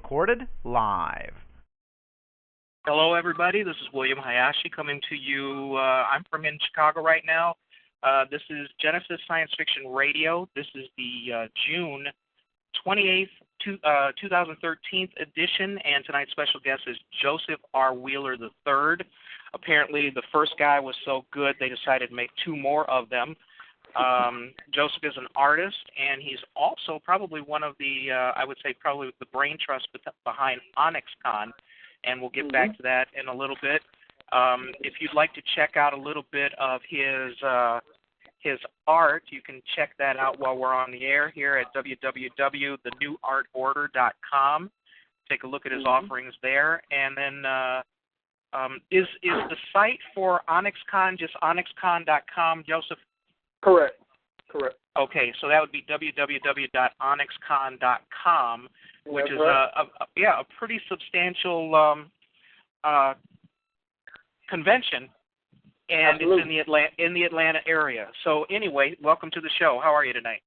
Recorded live. Hello, everybody. This is William Hayashi coming to you. I'm from in Chicago right now. This is Genesis Science Fiction Radio. This is the June 28th, 2013 edition, and tonight's special guest is Joseph R. Wheeler III. Apparently, the first guy was so good they decided to make two more of them. Joseph is an artist, and he's also probably one of the, I would say, probably the brain trust behind ONYXCON, and we'll get back to that in a little bit. If you'd like to check out a little bit of his art, you can check that out while we're on the air here at www.thenewartorder.com. Take a look at his offerings there, and then is the site for ONYXCON just onyxcon.com, Joseph? Correct. Okay, so that would be www.onyxcon.com, which is a pretty substantial convention, and Absolutely. It's in the Atlanta area. So anyway, welcome to the show. How are you tonight?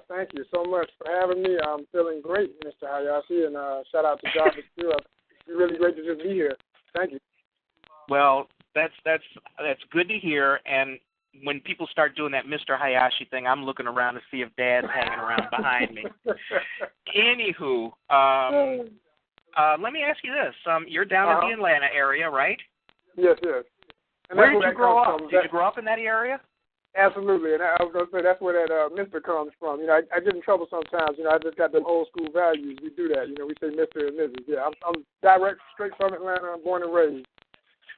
Thank you so much for having me. I'm feeling great, Mr. Hayashi, and shout out to Jarvis too. It's really great to just be here. Thank you. Well, that's good to hear, and when people start doing that Mr. Hayashi thing, I'm looking around to see if Dad's hanging around behind me. Anywho, let me ask you this. You're down in the Atlanta area, right? Yes. And where did you grow up? Did you grow up in that area? Absolutely, and I was going to say that's where that Mr. comes from. You know, I get in trouble sometimes. You know, I just got them old school values. We do that. You know, we say Mr. and Mrs. Yeah, I'm direct, straight from Atlanta. I'm born and raised.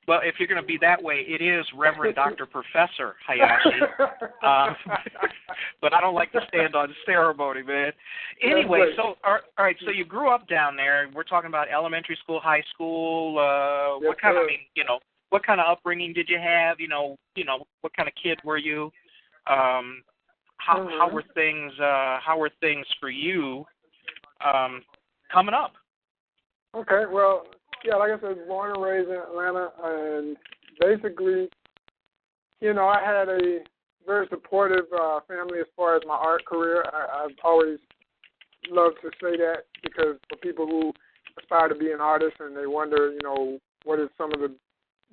Well, if you're going to be that way, it is Reverend Dr. Professor Hayashi. But I don't like to stand on ceremony, man. Anyway, so all right, so you grew up down there. We're talking about elementary school, high school. Yes, what kind of, what kind of upbringing did you have? You know, what kind of kid were you? How were things? How were things for you coming up? Okay, well. Yeah, like I said, born and raised in Atlanta, and basically, you know, I had a very supportive family as far as my art career. I've always loved to say that because for people who aspire to be an artist and they wonder, you know, what is some of the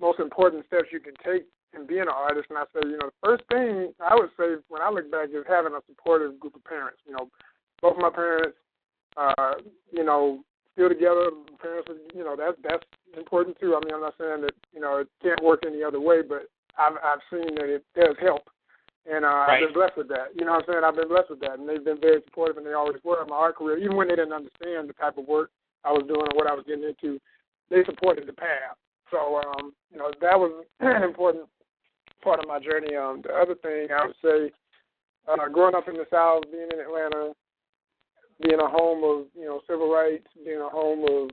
most important steps you can take in being an artist, and I say, you know, the first thing I would say when I look back is having a supportive group of parents. You know, both of my parents, you know, still together, parents, you know, that's important too. I mean, I'm not saying that, you know, it can't work any other way, but I've seen that it does help, and I've been blessed with that. You know what I'm saying? I've been blessed with that, and they've been very supportive, and they always were in my art career, even when they didn't understand the type of work I was doing or what I was getting into. They supported the path. So, you know, that was an important part of my journey. The other thing I would say, growing up in the South, being in Atlanta, being a home of, you know, civil rights, being a home of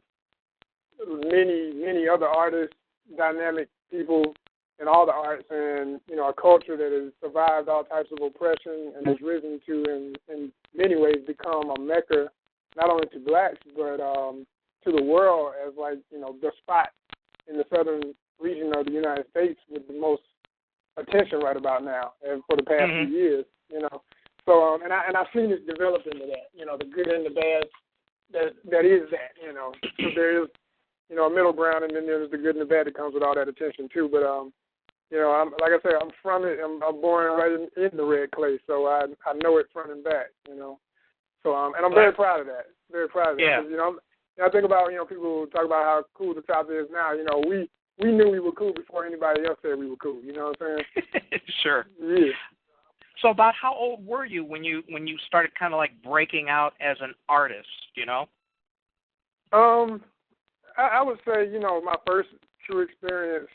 many other artists, dynamic people in all the arts, and, you know, a culture that has survived all types of oppression and has risen to, in many ways, become a mecca, not only to blacks, but to the world as, like, you know, the spot in the southern region of the United States with the most attention right about now and for the past few years, you know. So, and I've seen it develop into that, you know, the good and the bad, that is that, you know. So there is, you know, a middle ground, and then there's the good and the bad that comes with all that attention, too. But, you know, like I said, I'm from it. I'm born right in the red clay, so I know it front and back, you know. So, and I'm very proud of that, very proud of that. Yeah. You know, I think about, you know, people talk about how cool the South is now. You know, we knew we were cool before anybody else said we were cool, you know what I'm saying? Sure. Yeah. So about how old were you when you started kind of like breaking out as an artist, you know? I would say, you know, my first true experience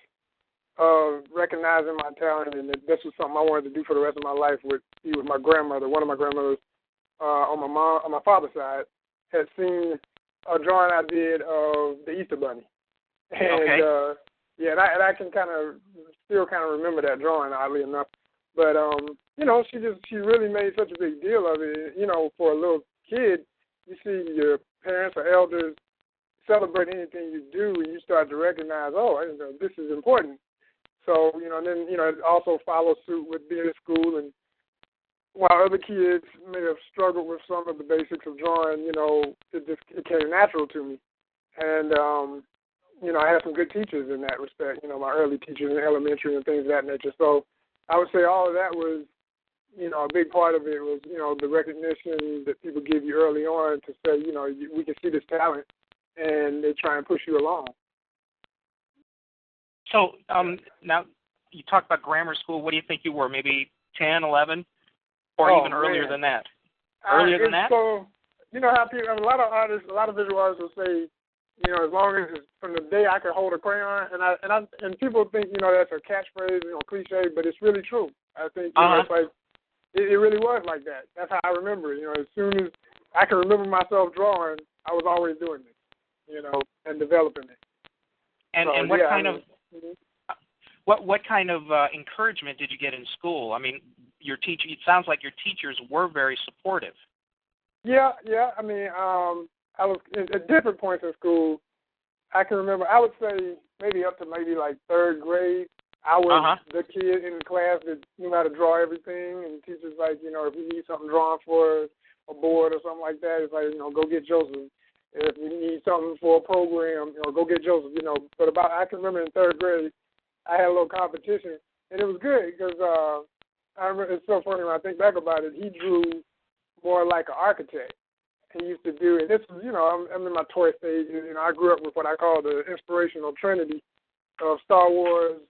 of recognizing my talent, and that this was something I wanted to do for the rest of my life, would be with my grandmother. One of my grandmothers on my father's side had seen a drawing I did of the Easter Bunny. And, and I can still remember that drawing, oddly enough. But, you know, she really made such a big deal of it. You know, for a little kid, you see your parents or elders celebrate anything you do, and you start to recognize, this is important. So, you know, and then, you know, it also follows suit with being at school and while other kids may have struggled with some of the basics of drawing, it came natural to me. And, I had some good teachers in that respect, my early teachers in elementary and things of that nature. So I would say all of that was, a big part of it was, the recognition that people give you early on to say, we can see this talent, and they try and push you along. So now you talked about grammar school. What do you think you were, maybe 10, 11, or even earlier than that? Earlier than that? So, how people, a lot of artists, a lot of visual artists will say, as long as it's from the day I can hold a crayon, and people think, that's a catchphrase, cliche, but it's really true. I think, it's like, it really was like that. That's how I remember it. As soon as I can remember myself drawing, I was always doing it, and developing it. And what what kind of encouragement did you get in school? I mean, it sounds like your teachers were very supportive. Yeah. I mean, I was at different points in school. I can remember, I would say maybe up to maybe like third grade, I was the kid in the class that knew how to draw everything, and teachers like, if you need something drawn for a board or something like that, it's like, go get Joseph. If you need something for a program, go get Joseph, But I can remember in third grade, I had a little competition, and it was good because I remember, it's so funny when I think back about it, he drew more like an architect. He used to do, and this was, I'm in my toy stage, I grew up with what I call the inspirational trinity of Star Wars,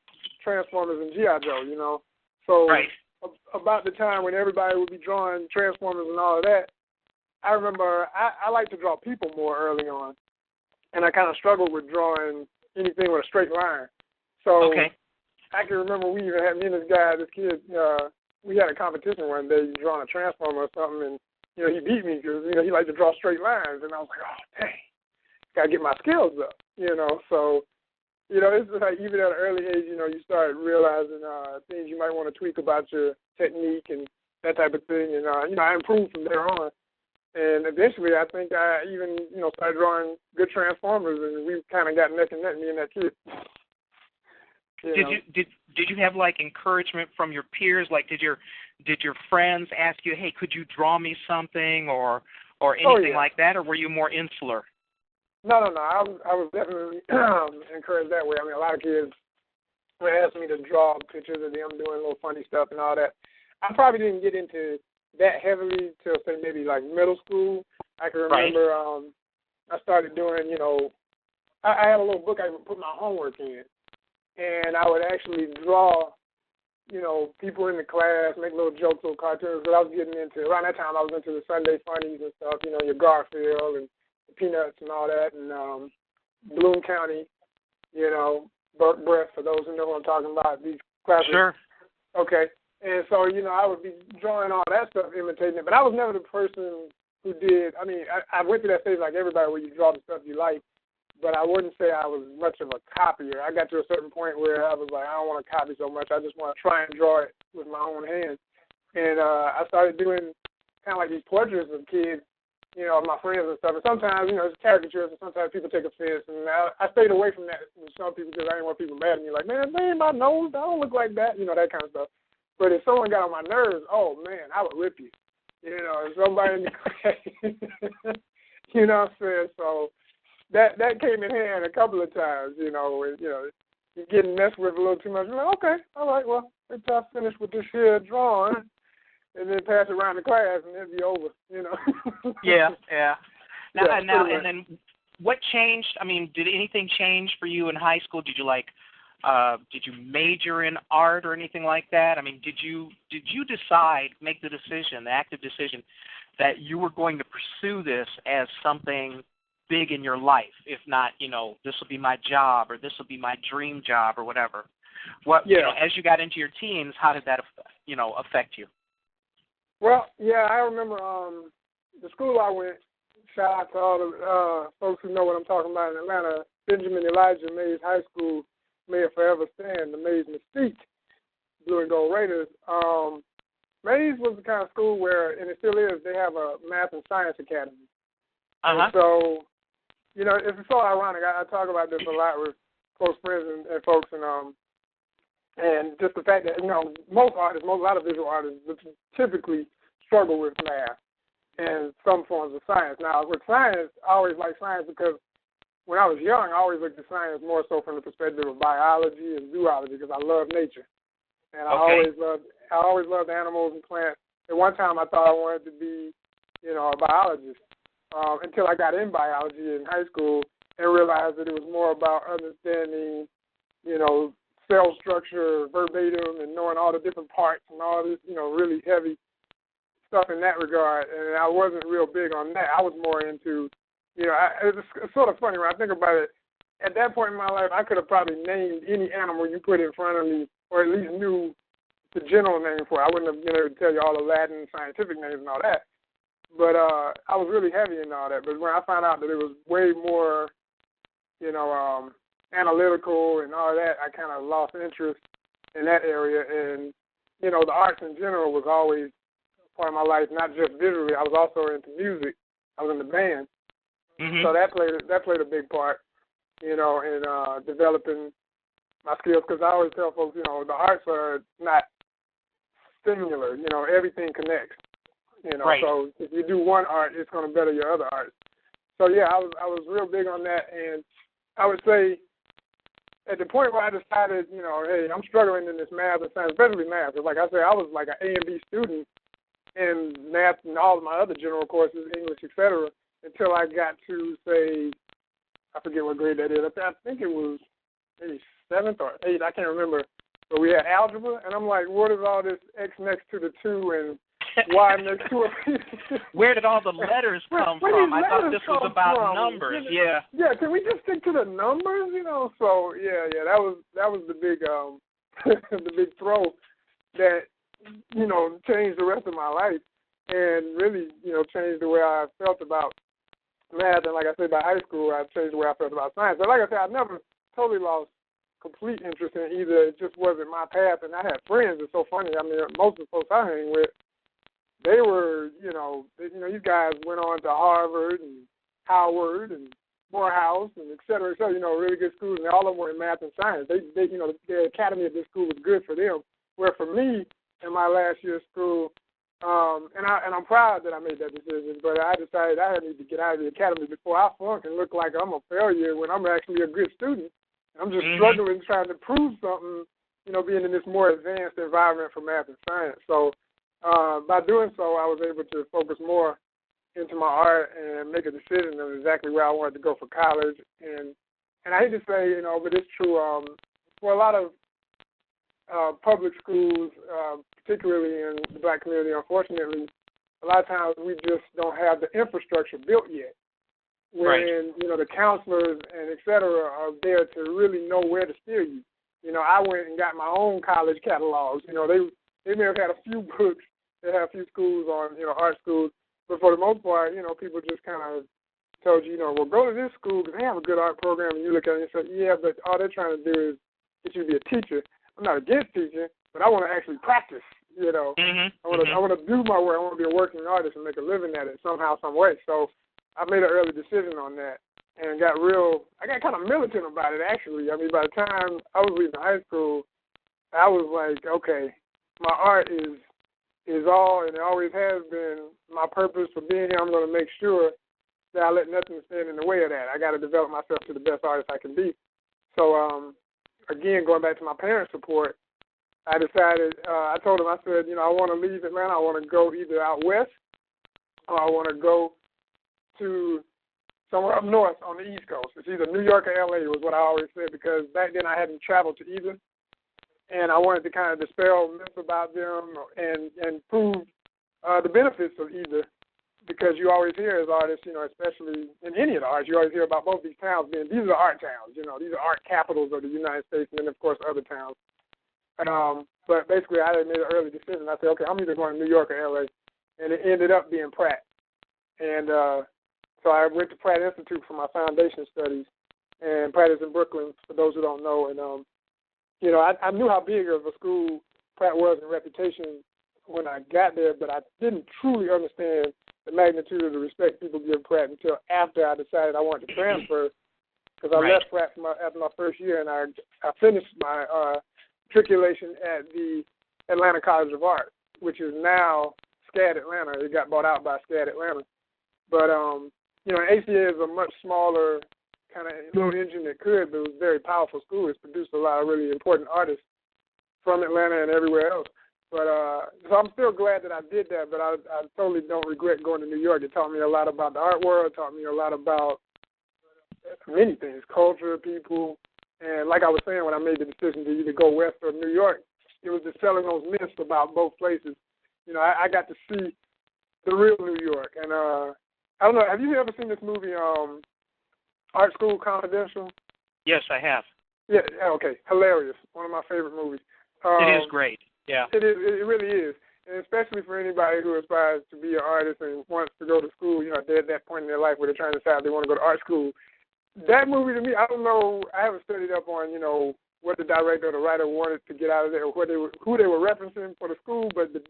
Transformers, and G.I. Joe, So right. About the time when everybody would be drawing Transformers and all of that, I remember I like to draw people more early on, and I kind of struggled with drawing anything with a straight line. So I can remember we even had me and this kid, we had a competition one day drawing a Transformer or something, and he beat me because he liked to draw straight lines, and I was like, oh dang, gotta get my skills up, So it's like even at an early age, you start realizing things you might want to tweak about your technique and that type of thing, and I improved from there on. And eventually, I think I even, started drawing good Transformers, and we kind of got neck and neck, me and that kid. Did you have like encouragement from your peers? Like, did your friends ask you, hey, could you draw me something or anything like that, or were you more insular? No. I was definitely encouraged that way. I mean, a lot of kids would ask me to draw pictures of them doing little funny stuff and all that. I probably didn't get into that heavily till, say, maybe like middle school. I can remember I started doing, I had a little book I would put my homework in, and I would actually draw, people in the class, make little jokes, little cartoons. But I was getting into, around that time, I was into the Sunday funnies and stuff, your Garfield and the Peanuts and all that, and Bloom County, Burke Breath, for those who know what I'm talking about, these classes. Sure. Okay. And so, I would be drawing all that stuff, imitating it. But I was never the person who did, I went through that stage like everybody where you draw the stuff you like, but I wouldn't say I was much of a copier. I got to a certain point where I was like, I don't want to copy so much. I just want to try and draw it with my own hands. And I started doing kind of like these portraits of kids, my friends and stuff. And sometimes, it's caricatures, and sometimes people take offense. And I stayed away from that with some people because I didn't want people mad at me. Like, man, that ain't my nose. I don't look like that, that kind of stuff. But if someone got on my nerves, oh, man, I would rip you. If somebody in the class, you know what I'm saying? So that came in hand a couple of times, and, you're getting messed with a little too much. You're like, okay, all right, well, let's finish with this here drawing and then pass it around the class and it'll be over, Yeah. Now, and then what changed? I mean, did anything change for you in high school? Did you major in art or anything like that? I mean, did you decide, make the decision, the active decision, that you were going to pursue this as something big in your life? If not, this will be my job or this will be my dream job or whatever. As you got into your teens, how did that, affect you? Well, yeah, I remember the school I went. Shout out to all the folks who know what I'm talking about in Atlanta. Benjamin Elijah Mays High School. May it forever stand, the Mays Mystique, Blue and Gold Raiders. Mays was the kind of school where, and it still is, they have a math and science academy. And so, it's so ironic. I talk about this a lot with close friends and folks, and just the fact that, most artists, a lot of visual artists, typically struggle with math and some forms of science. Now, with science, I always liked science because when I was young, I always looked at science more so from the perspective of biology and zoology because I love nature. And I always loved animals and plants. At one time, I thought I wanted to be, a biologist until I got in biology in high school and realized that it was more about understanding, cell structure verbatim and knowing all the different parts and all this, really heavy stuff in that regard. And I wasn't real big on that. I was more into, it's sort of funny when I think about it. At that point in my life, I could have probably named any animal you put in front of me, or at least knew the general name for it. I wouldn't have been able to tell you all the Latin scientific names and all that. But I was really heavy in all that. But when I found out that it was way more, analytical and all that, I kind of lost interest in that area. And, the arts in general was always part of my life, not just visually. I was also into music. I was in the band. Mm-hmm. So that played a big part, in developing my skills, because I always tell folks, the arts are not singular. Everything connects. Right. So if you do one art, it's going to better your other arts. So yeah, I was real big on that, and I would say at the point where I decided, hey, I'm struggling in this math and science, especially math. Because like I said, I was like an A and B student in math and all of my other general courses, English, etc., until I got to, say, I forget what grade that is. I think it was maybe 7th or 8th. I can't remember. But we had algebra, and I'm like, what is all this X next to the 2 and Y next to it? Where did all the letters come from? I thought this was about numbers. Yeah. Yeah, can we just stick to the numbers? So yeah, that was the big the big throw that changed the rest of my life and really changed the way I felt about math. And like I said, by high school, I changed the way I felt about science. But like I said, I never totally lost complete interest in either. It just wasn't my path. And I had friends. It's so funny. I mean, most of the folks I hang with, they were, these guys went on to Harvard and Howard and Morehouse and et cetera, really good schools, and all of them were in math and science. They the academy of this school was good for them. Where for me, in my last year of school, and I'm proud that I made that decision, but I decided I need to get out of the academy before I flunk and look like I'm a failure when I'm actually a good student. I'm just struggling trying to prove something, being in this more advanced environment for math and science. So by doing so, I was able to focus more into my art and make a decision of exactly where I wanted to go for college. And I hate to say, but it's true, for a lot of public schools, particularly in the black community, unfortunately, a lot of times we just don't have the infrastructure built yet. When, the counselors and et cetera are there to really know where to steer you. I went and got my own college catalogs. They may have had a few books. They had a few schools on, art schools. But for the most part, people just kind of told you, well, go to this school because they have a good art program. And you look at it and say, yeah, but all they're trying to do is get you to be a teacher. I'm not against teaching, but I want to actually practice, I want to do my work. I want to be a working artist and make a living at it somehow, some way. So I made an early decision on that and I got kind of militant about it, actually. I mean, by the time I was leaving high school, I was like, okay, my art is all, and it always has been, my purpose for being here. I'm going to make sure that I let nothing stand in the way of that. I got to develop myself to the best artist I can be. So, again, going back to my parents' support, I decided, I told them, I said, I want to leave Atlanta. I want to go either out west or I want to go to somewhere up north on the East Coast. It's either New York or L.A. was what I always said, because back then I hadn't traveled to either. And I wanted to kind of dispel myths about them and prove the benefits of either, because you always hear as artists, especially in any of the arts, you always hear about both these towns being, these are art towns, these are art capitals of the United States, and then, of course, other towns. But basically, I had made an early decision. I said, okay, I'm either going to New York or L.A., and it ended up being Pratt. And so I went to Pratt Institute for my foundation studies, and Pratt is in Brooklyn, for those who don't know. And I knew how big of a school Pratt was in reputation when I got there, but I didn't truly understand the magnitude of the respect people give Pratt until after I decided I wanted to transfer, because I left Pratt after my first year, and I finished my matriculation at the Atlanta College of Art, which is now SCAD Atlanta. It got bought out by SCAD Atlanta. But, ACA is a much smaller kind of little engine that could, but it was a very powerful school. It's produced a lot of really important artists from Atlanta and everywhere else. But so I'm still glad that I did that, but I totally don't regret going to New York. It taught me a lot about the art world. It taught me a lot about many things, culture, people. And like I was saying when I made the decision to either go west or New York, it was just selling those myths about both places. I got to see the real New York. And I don't know, have you ever seen this movie, Art School Confidential? Yes, I have. Yeah, okay, hilarious. One of my favorite movies. It is great. Yeah. It is. It really is. And especially for anybody who aspires to be an artist and wants to go to school, they're at that point in their life where they're trying to decide if they want to go to art school. That movie to me, I don't know, I haven't studied up on, what the director or the writer wanted to get out of there or who they were referencing for the school, but the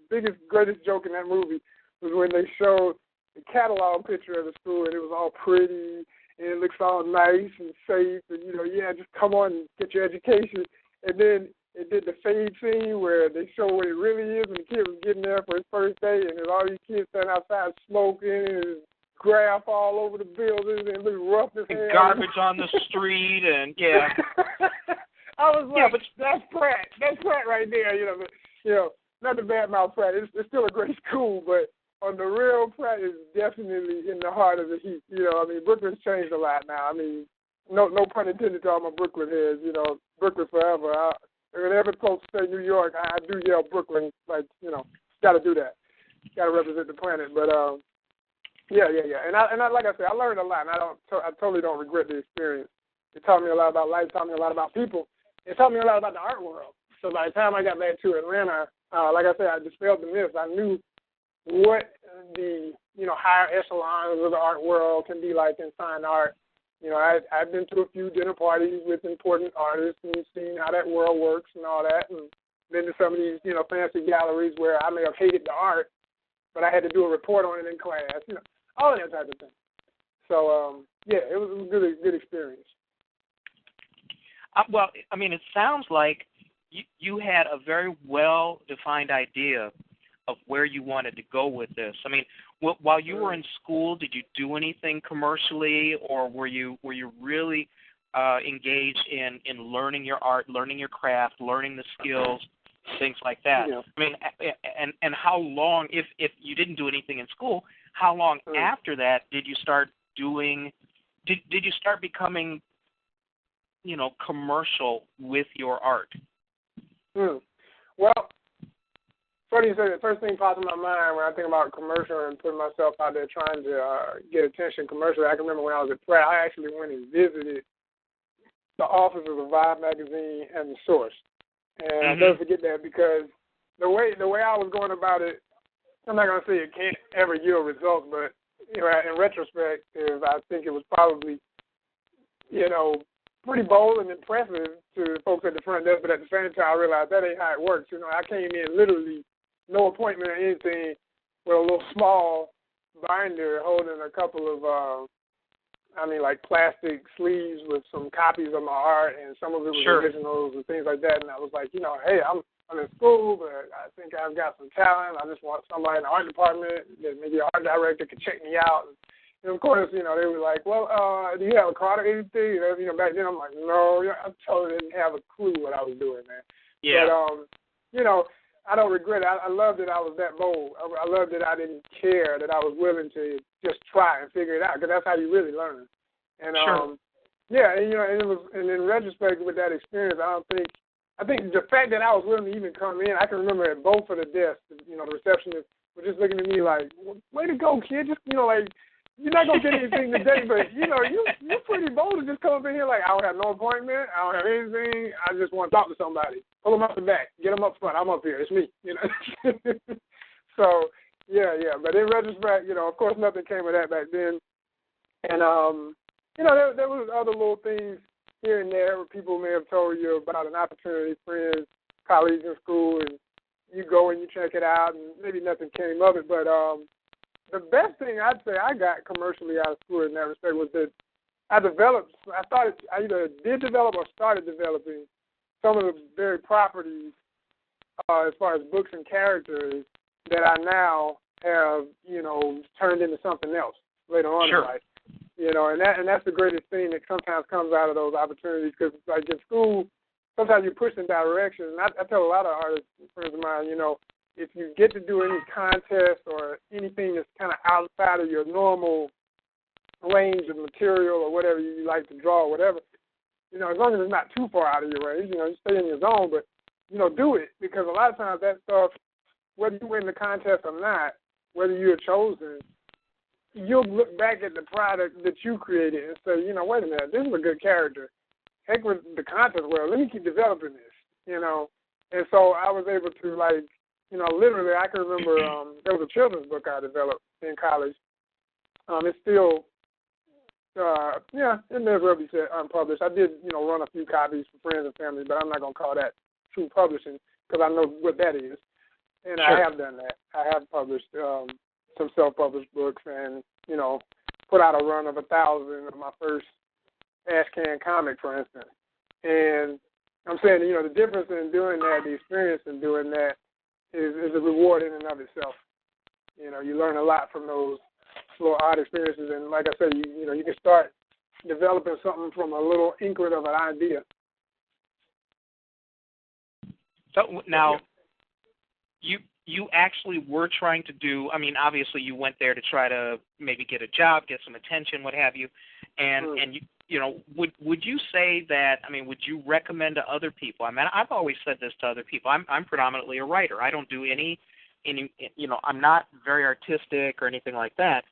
greatest joke in that movie was when they showed the catalog picture of the school and it was all pretty and it looks all nice and safe and, just come on and get your education. And then it did the fade scene where they show what it really is when the kid was getting there for his first day and there's all these kids standing outside smoking and graph all over the buildings and look rough as hell. And garbage on the street and, yeah. I was like, but that's Pratt. That's Pratt right there, But, not to badmouth Pratt. It's still a great school, but on the real, Pratt is definitely in the heart of the heat. Brooklyn's changed a lot now. No pun intended to all my Brooklyn heads. Brooklyn forever. Whenever folks say New York, I do yell Brooklyn. Got to do that. Got to represent the planet. But yeah. And I like I said, I learned a lot, and I totally don't regret the experience. It taught me a lot about life. It taught me a lot about people. It taught me a lot about the art world. So by the time I got back to Atlanta, like I said, I dispelled the myths. I knew what the higher echelons of the art world can be like in fine art. I've been to a few dinner parties with important artists and seen how that world works and all that, and been to some of these fancy galleries where I may have hated the art, but I had to do a report on it in class. All of that type of thing. So it was a good experience. Well, it sounds like you had a very well-defined idea of where you wanted to go with this. While you were in school, did you do anything commercially, or were you really engaged in learning your art, learning your craft, learning the skills, things like that? Yeah. And how long, if you didn't do anything in school, how long after that did you start doing? Did you start becoming commercial with your art? Well, funny you say the first thing pops in my mind when I think about commercial and putting myself out there trying to get attention commercially. I can remember when I was at Pratt, I actually went and visited the offices of Vibe magazine and the Source, and I'll never forget that because the way I was going about it, I'm not gonna say it can't ever yield results, but in retrospect, I think it was probably pretty bold and impressive to folks at the front desk, but at the same time, I realized that ain't how it works. I came in literally no appointment or anything with a little small binder holding a couple of, like plastic sleeves with some copies of my art, and some of it was originals and things like that. And I was like, hey, I'm in school, but I think I've got some talent. I just want somebody in the art department, that maybe an art director could check me out. And of course, they were like, well, do you have a card or anything? Back then I'm like, no, I totally didn't have a clue what I was doing, man. Yeah. But, I don't regret it. I love that I was that bold. I love that I didn't care, that I was willing to just try and figure it out, because that's how you really learn. And, and in retrospect with that experience, I think the fact that I was willing to even come in, I can remember at both of the desks, the receptionist was just looking at me like, way to go, kid. Just, you're not going to get anything today, but, you're pretty bold to just come up in here like, I don't have no appointment, I don't have anything, I just want to talk to somebody. Pull them up the back, get them up front, I'm up here, it's me, So, yeah, but in retrospect, of course nothing came of that back then. And, there was other little things here and there where people may have told you about an opportunity, friends, colleagues in school, and you go and you check it out, and maybe nothing came of it, but, the best thing I'd say I got commercially out of school in that respect was that I either did develop or started developing some of the very properties as far as books and characters that I now have, turned into something else later on in life. And that's the greatest thing that sometimes comes out of those opportunities, because, like, in school, sometimes you're pushed in directions. And I tell a lot of artists, friends of mine, if you get to do any contest or anything that's kind of outside of your normal range of material or whatever you like to draw or whatever, as long as it's not too far out of your range, you stay in your zone, but, do it, because a lot of times that stuff, whether you win the contest or not, whether you're chosen, you'll look back at the product that you created and say, wait a minute, this is a good character. Heck with the contest, well, let me keep developing this, And so I was able to, like, literally I can remember there was a children's book I developed in college. It's still, it may as well be said unpublished. I did, run a few copies for friends and family, but I'm not going to call that true publishing because I know what that is. And sure. I have done that. I have published some self-published books and, put out a run of 1,000 of my first AshCan comic, for instance. And I'm saying, the difference in doing that, the experience in doing that is a reward in and of itself. You learn a lot from those little odd experiences. And like I said, you can start developing something from a little inkling of an idea. So now, you actually were trying to do, I mean, obviously you went there to try to maybe get a job, get some attention, what have you, and would you say that, I mean, would you recommend to other people? I mean, I've always said this to other people. I'm predominantly a writer. I don't do any, I'm not very artistic or anything like that,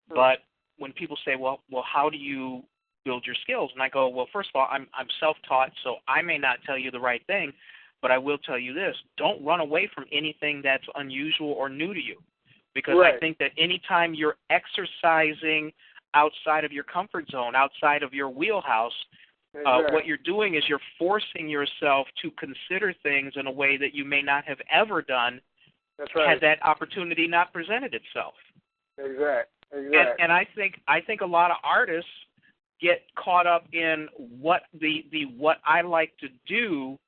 but when people say, well, how do you build your skills? And I go, well, first of all, I'm self-taught, so I may not tell you the right thing, but I will tell you this, don't run away from anything that's unusual or new to you. Because right. I think that anytime you're exercising outside of your comfort zone, outside of your wheelhouse, what you're doing is you're forcing yourself to consider things in a way that you may not have ever done had that opportunity not presented itself. Exactly. And I think a lot of artists get caught up in what the what I like to do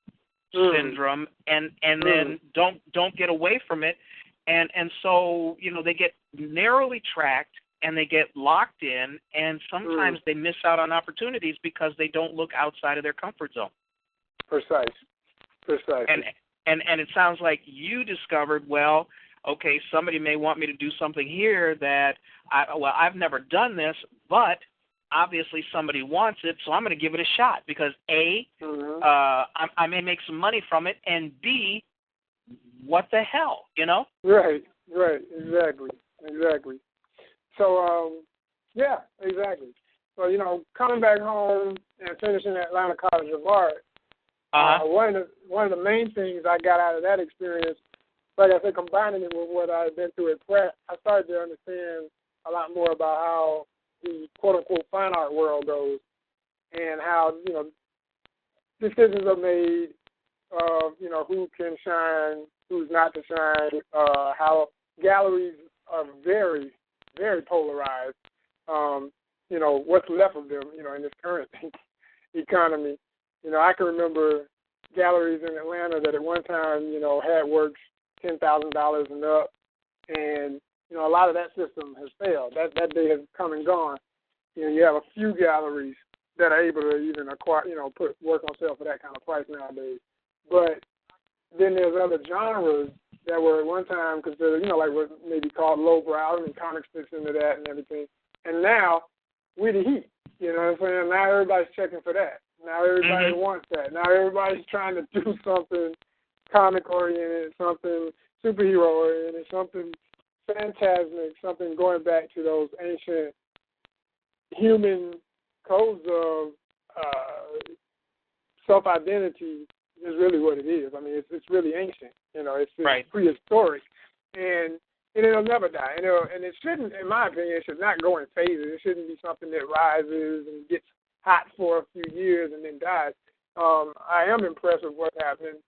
syndrome and then don't get away from it, and so they get narrowly tracked and they get locked in, and sometimes they miss out on opportunities because they don't look outside of their comfort zone. Precisely. And it sounds like you discovered, well, okay, somebody may want me to do something here that I've never done this, but obviously somebody wants it, so I'm going to give it a shot because A, I may make some money from it, and B, what the hell, Right, exactly. So, exactly. So, coming back home and finishing at Atlanta College of Art, one of the main things I got out of that experience, like I said, combining it with what I had been through at Pratt, I started to understand a lot more about how the quote-unquote fine art world goes and how, decisions are made of, who can shine, who's not to shine, how galleries are very, very polarized, what's left of them, in this current economy. I can remember galleries in Atlanta that at one time, had works $10,000 and up, and a lot of that system has failed. That day has come and gone. You have a few galleries that are able to even acquire, put work on sale for that kind of price nowadays. But then there's other genres that were at one time considered, like what may be called lowbrow. I mean, comics fits into that and everything. And now we're the heat. You know what I'm saying? Now everybody's checking for that. Now everybody wants that. Now everybody's trying to do something comic-oriented, something superhero-oriented, something phantasmic, something going back to those ancient human codes of self-identity is really what it is. I mean, it's really ancient. It's prehistoric, and it'll never die. And it shouldn't, in my opinion, it should not go in phases. It shouldn't be something that rises and gets hot for a few years and then dies. I am impressed with what's happening,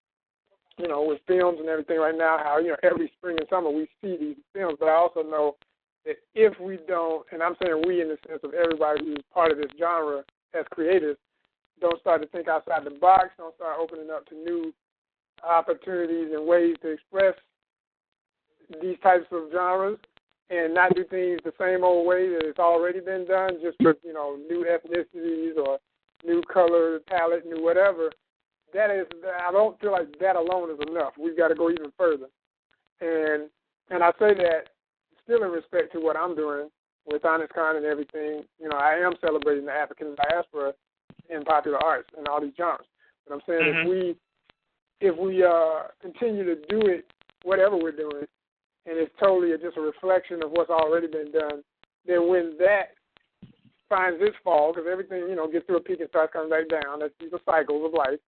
with films and everything right now, how, every spring and summer we see these films. But I also know that if we don't, and I'm saying we in the sense of everybody who's part of this genre as creators, don't start to think outside the box, don't start opening up to new opportunities and ways to express these types of genres and not do things the same old way that it's already been done, just with, new ethnicities or new color palette, new whatever. I don't feel like that alone is enough. We've got to go even further. And I say that still in respect to what I'm doing with ONYXCON and everything. I am celebrating the African diaspora in popular arts and all these genres. But I'm saying if we continue to do it, whatever we're doing, and it's totally just a reflection of what's already been done, then when that finds its fall, because everything, gets to a peak and starts coming back down, these are cycles of life,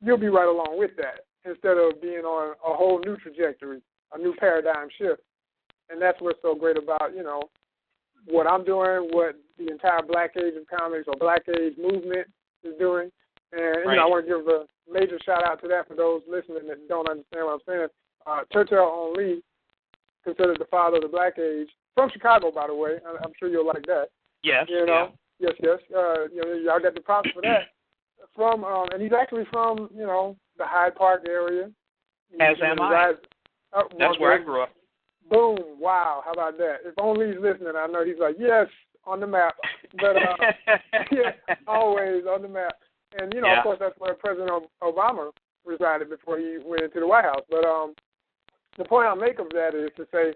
you'll be right along with that instead of being on a whole new trajectory, a new paradigm shift. And that's what's so great about, what I'm doing, what the entire Black Age of Comics or Black Age movement is doing. And, right. I want to give a major shout-out to that for those listening that don't understand what I'm saying. Tertel Lee, considered the father of the Black Age, from Chicago, by the way. I'm sure you'll like that. Yes, Yes. Y'all got the props for that. And he's actually from, the Hyde Park area. As am I. That's where I grew up. Boom. Wow. How about that? If only he's listening, I know he's like, yes, on the map. But, yeah, always on the map. And, of course, that's where President Obama resided before he went into the White House. But the point I'll make of that is to say,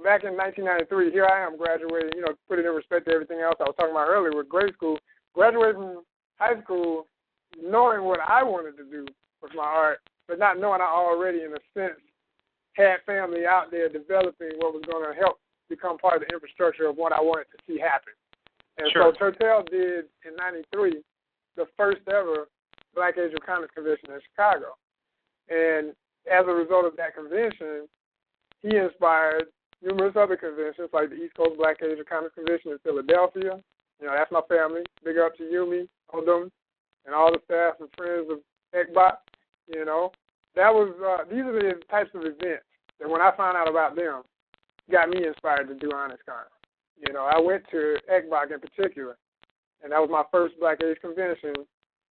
back in 1993, here I am graduating, put it in respect to everything else I was talking about earlier with grade school, graduating from high school, knowing what I wanted to do with my art, but not knowing I already, in a sense, had family out there developing what was going to help become part of the infrastructure of what I wanted to see happen. And sure. So Tertel did, in 93, the first ever Black Age of Comics convention in Chicago. And as a result of that convention, he inspired numerous other conventions, like the East Coast Black Age of Comics Convention in Philadelphia. That's my family. Big up to Yumi, Odom, and all the staff and friends of ECBOT. That was these are the types of events that when I found out about them, got me inspired to do ONYXCON. I went to ECBOT in particular, and that was my first Black Age convention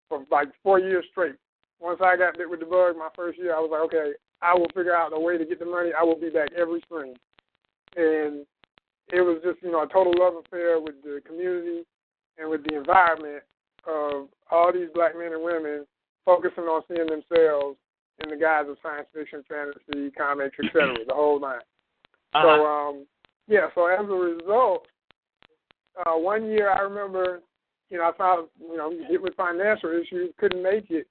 for like 4 years straight. Once I got bit with the bug my first year, I was like, okay, I will figure out a way to get the money. I will be back every spring. And it was just, a total love affair with the community and with the environment of all these black men and women focusing on seeing themselves in the guise of science fiction, fantasy, comics, etc., the whole line. Uh-huh. So as a result, 1 year I remember, I found, hit with financial issues, couldn't make it.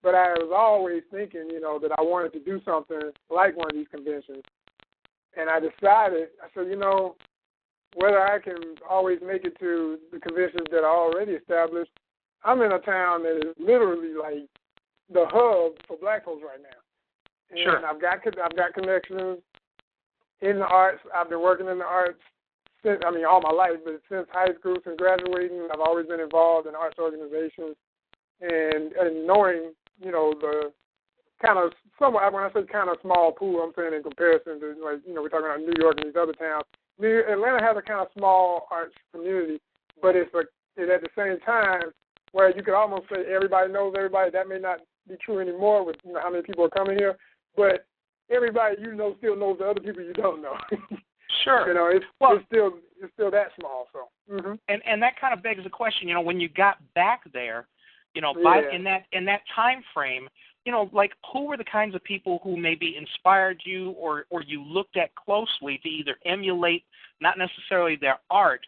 But I was always thinking, that I wanted to do something like one of these conventions. And I decided, I said, whether I can always make it to the conventions that are already established, I'm in a town that is literally like the hub for black folks right now. And sure. I've got connections in the arts. I've been working in the arts since, all my life, but since high school, since graduating, I've always been involved in arts organizations and knowing, the kind of somewhat, when I say kind of small pool, I'm saying in comparison to, we're talking about New York and these other towns. Atlanta has a kind of small arts community, but it's at the same time where you could almost say everybody knows everybody. That may not be true anymore with how many people are coming here, but everybody still knows the other people you don't know. Sure. It's still that small. So. Mm-hmm. And that kind of begs the question. When you got back there, in that time frame, who were the kinds of people who maybe inspired you or you looked at closely to either emulate not necessarily their art,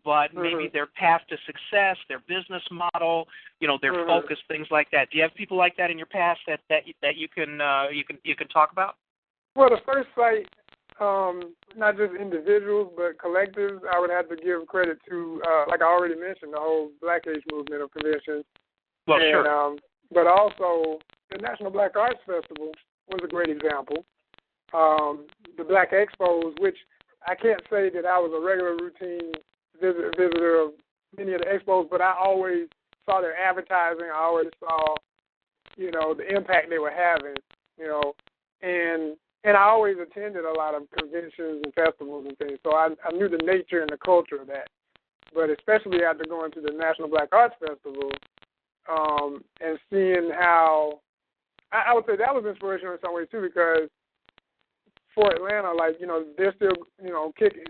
but maybe their path to success, their business model, their focus, things like that. Do you have people like that in your past that you can talk about? Well, the first site, not just individuals but collectives, I would have to give credit to, like I already mentioned, the whole Black Age movement of conventions. Well, sure. But also, the National Black Arts Festival was a great example. The Black Expos, which I can't say that I was a regular routine visitor of many of the expos, but I always saw their advertising. I always saw, the impact they were having, and I always attended a lot of conventions and festivals and things, so I knew the nature and the culture of that. But especially after going to the National Black Arts Festival, and seeing how, I would say that was inspirational in some ways too, because for Atlanta, like, you know, they're still, you know, kicking,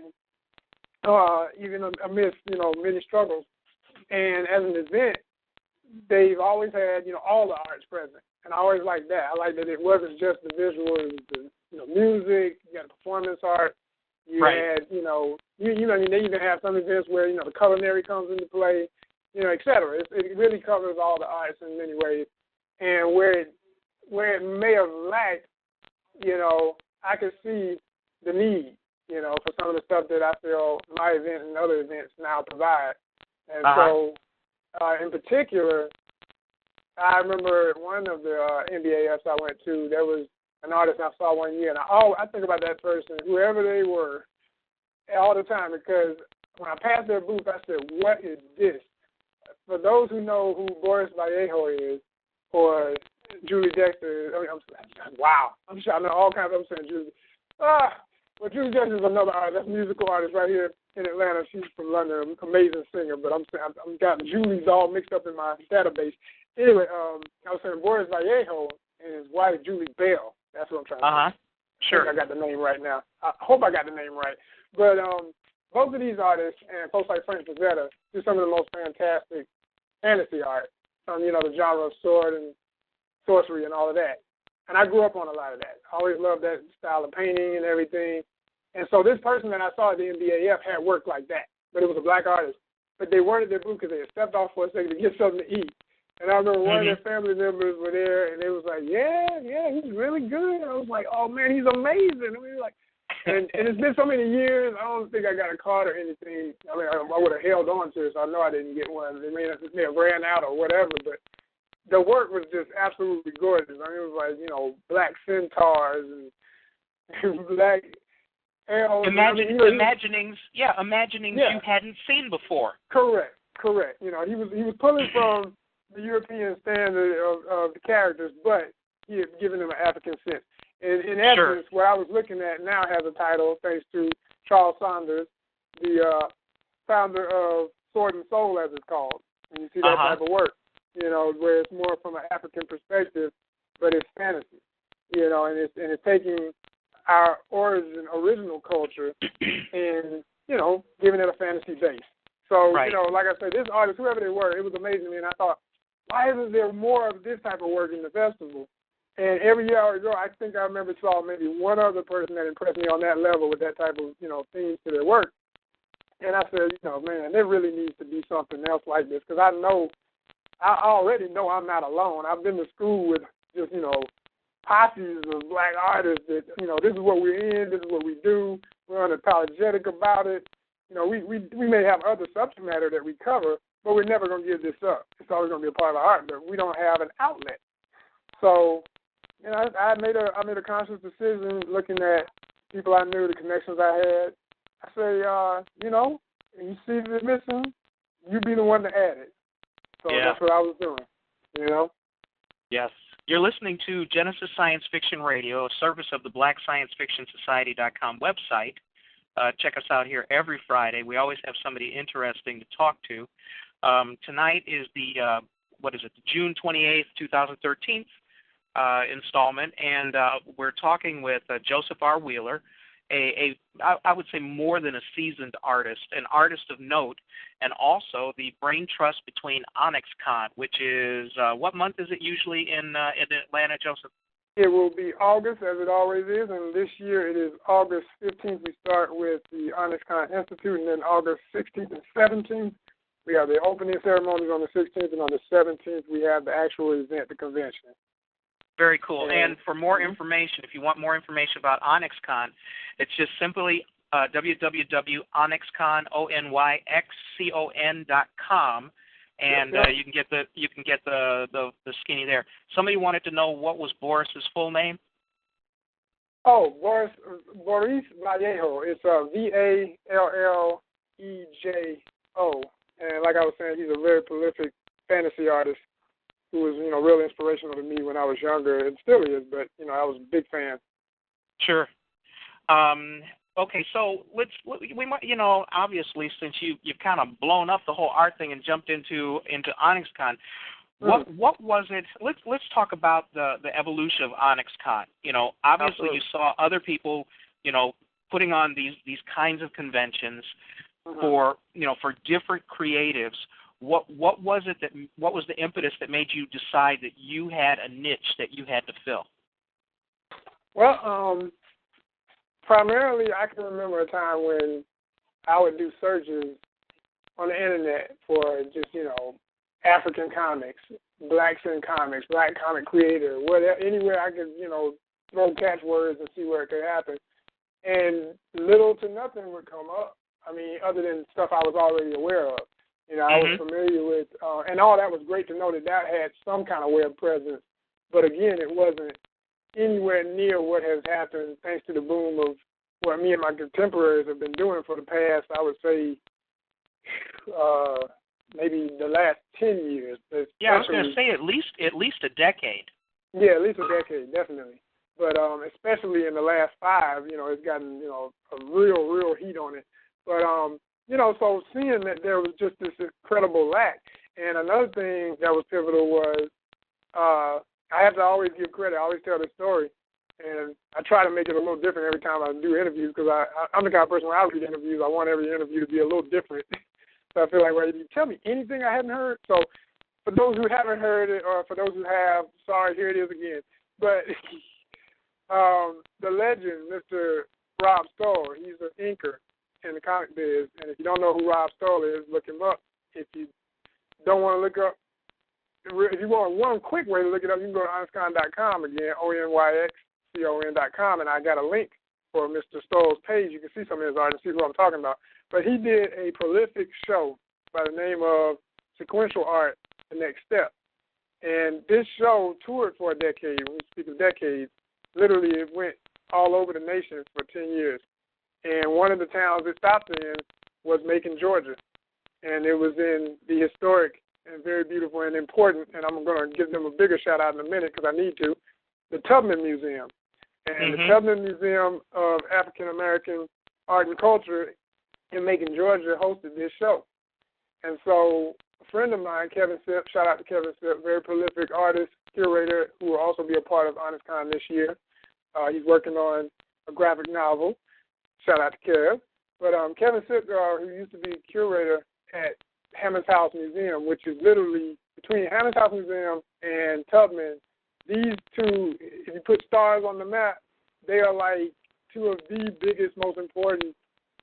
even amidst, you know, many struggles. And as an event, they've always had, you know, all the arts present. And I always like that. I like that it wasn't just the visual, it was the, you know, music, you got performance art, you had, you know, you know, they even have some events where, you know, the culinary comes into play, you know, et cetera. It really covers all the arts in many ways. And where it may have lacked, you know, I could see the need, you know, for some of the stuff that I feel my event and other events now provide. And so, in particular, I remember one of the NBAFs I went to, there was an artist I saw one year, and I think about that person, whoever they were, all the time, because when I passed their booth, I said, what is this? For those who know who Boris Vallejo is, or Julie Dexter, I mean, wow, I'm sure I know all kinds of, I'm saying Julie. Well, Julie Dexter is another artist, that's a musical artist right here in Atlanta. She's from London, amazing singer, but I'm got Julie's all mixed up in my database. Anyway, I was saying Boris Vallejo and his wife, Julie Bell. That's what I'm trying to say. Sure. I got the name right now. I hope I got the name right. But both of these artists and folks like Frank Frazetta do some of the most fantastic fantasy art, you know, the genre of sword and sorcery and all of that. And I grew up on a lot of that. I always loved that style of painting and everything. And so this person that I saw at the NBAF had work like that, but it was a black artist. But they weren't at their booth because they had stepped off for a second to get something to eat. And I remember one of their family members were there, and they was like, yeah, he's really good. And I was like, oh, man, he's amazing. I mean, like, and it's been so many years, I don't think I got a card or anything. I mean, I would have held on to it, so I know I didn't get one. They may have ran out or whatever, but the work was just absolutely gorgeous. I mean, it was like, you know, black centaurs and black elves. Imaginings you hadn't seen before. Correct. You know, he was pulling from the European standard of the characters, but he had given them an African sense. In essence, what I was looking at now has a title, thanks to Charles Saunders, the founder of Sword and Soul, as it's called. And you see that type of work, you know, where it's more from an African perspective, but it's fantasy, you know, and it's taking our original culture and, you know, giving it a fantasy base. So, you know, like I said, this artist, whoever they were, it was amazing to me, and I thought, why isn't there more of this type of work in the festival? And every year I would go, I think I remember saw maybe one other person that impressed me on that level with that type of, you know, themes to their work. And I said, you know, man, there really needs to be something else like this, because I already know I'm not alone. I've been to school with just, you know, posses of black artists that, you know, this is what we're in, this is what we do, we're unapologetic about it. You know, we may have other subject matter that we cover, but we're never going to give this up. It's always going to be a part of our art, but we don't have an outlet. So, you know, I made a conscious decision looking at people I knew, the connections I had. I say, you know, you see the missing, you be the one to add it. So that's what I was doing, you know. Yes. You're listening to Genesis Science Fiction Radio, a service of the BlackScienceFictionSociety.com website. Check us out here every Friday. We always have somebody interesting to talk to. Tonight is the June 28th, 2013 installment, and we're talking with Joseph R. Wheeler, I would say more than a seasoned artist, an artist of note, and also the brain trust between ONYXCON, which is, what month is it usually in Atlanta, Joseph? It will be August, as it always is, and this year it is August 15th. We start with the ONYXCON Institute, and then August 16th and 17th, we have the opening ceremonies on the 16th, and on the 17th, we have the actual event, the convention. Very cool. And for more information, if you want more information about ONYXCON, it's just simply www.onyxcon.com. And you can get the skinny there. Somebody wanted to know what was Boris's full name. Oh, Boris Vallejo. It's Vallejo, and like I was saying, he's a very prolific fantasy artist who was, you know, real inspirational to me when I was younger, and still is. But you know, I was a big fan. Sure. Okay, so we might, you know, obviously since you've kind of blown up the whole art thing and jumped into ONYXCON, What was it? Let's talk about the evolution of ONYXCON. Obviously Absolutely. you saw other people, putting on these kinds of conventions for different creatives. What was it what was the impetus that made you decide that you had a niche that you had to fill? Well, primarily I can remember a time when I would do searches on the internet for just, African comics, blacks in comics, black comic creator, whatever, anywhere I could, throw catchwords and see where it could happen. And little to nothing would come up. I mean, other than stuff I was already aware of. I was familiar with, and all that was great to know that had some kind of web presence. But again, it wasn't anywhere near what has happened thanks to the boom of what me and my contemporaries have been doing for the past, I would say, maybe the last 10 years. Yeah, I was going to say at least a decade. Yeah, at least a decade, definitely. But especially in the last 5, it's gotten, a real heat on it. But, so seeing that there was just this incredible lack. And another thing that was pivotal was I have to always give credit. I always tell this story. And I try to make it a little different every time I do interviews because I'm the kind of person when I read interviews, I want every interview to be a little different. So I feel like, well, if you tell me anything I hadn't heard. So for those who haven't heard it or for those who have, sorry, here it is again. But the legend, Mr. Rob Stoll, he's an inker in the comic biz. And if you don't know who Rob Stoll is, look him up. If you don't want to look up, if you want one quick way to look it up, you can go to ONYXCON.com again, ONYXCON.com, and I got a link for Mr. Stoll's page. You can see some of his art and see who I'm talking about. But he did a prolific show by the name of Sequential Art, The Next Step. And this show toured for a decade. When we speak of decades, literally it went all over the nation for 10 years. And one of the towns it stopped in was Macon, Georgia. And it was in the historic and very beautiful and important, and I'm going to give them a bigger shout-out in a minute because I need to, the Tubman Museum. And the Tubman Museum of African American Art and Culture in Macon, Georgia, hosted this show. And so a friend of mine, Kevin Sipp, shout out to Kevin Sipp, very prolific artist, curator, who will also be a part of ONYXCON this year. He's working on a graphic novel. Shout out to Kev. But Kevin Sipp, who used to be curator at Hammond's House Museum, which is literally between Hammond's House Museum and Tubman, these two, if you put stars on the map, they are like two of the biggest, most important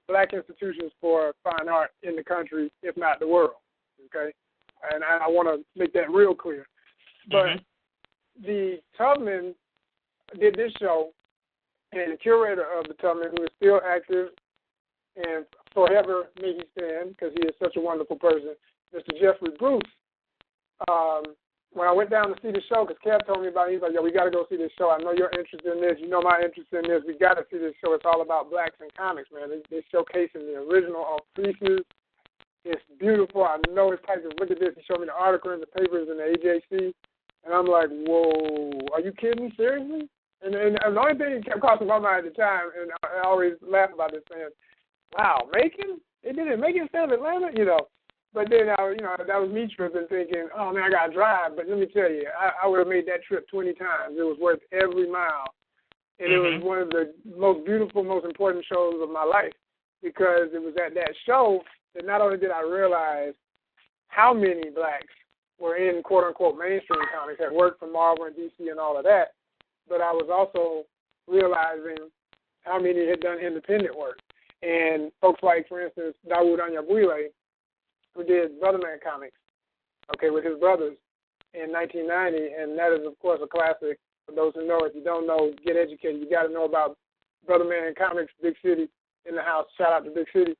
black institutions for fine art in the country, if not the world, okay? And I want to make that real clear. But the Tubman did this show, and the curator of the Tubman, who is still active and forever may he stand because he is such a wonderful person, Mr. Jeffrey Bruce. When I went down to see the show, because Kev told me about it, he's like, yo, we got to go see this show. I know you're interested in this. You know my interest in this. We got to see this show. It's all about blacks in comics, man. They're showcasing the original art pieces. It's beautiful. I know it's type of, look at this. He showed me the article in the papers in the AJC. And I'm like, whoa, are you kidding me? Seriously? And the only thing that kept crossing my mind at the time, and I always laugh about this, saying, wow, Macon? They did it in Macon instead of Atlanta? But then, that was me tripping, thinking, oh, man, I got to drive. But let me tell you, I would have made that trip 20 times. It was worth every mile. And it was one of the most beautiful, most important shows of my life because it was at that show that not only did I realize how many blacks were in, quote-unquote, mainstream comics, that worked for Marvel and DC and all of that, but I was also realizing how many had done independent work. And folks like, for instance, Dawood Anyabwile, who did Brotherman Comics, with his brothers in 1990, and that is, of course, a classic. For those who know, if you don't know, get educated. You got to know about Brotherman Comics, Big City in the House. Shout out to Big City.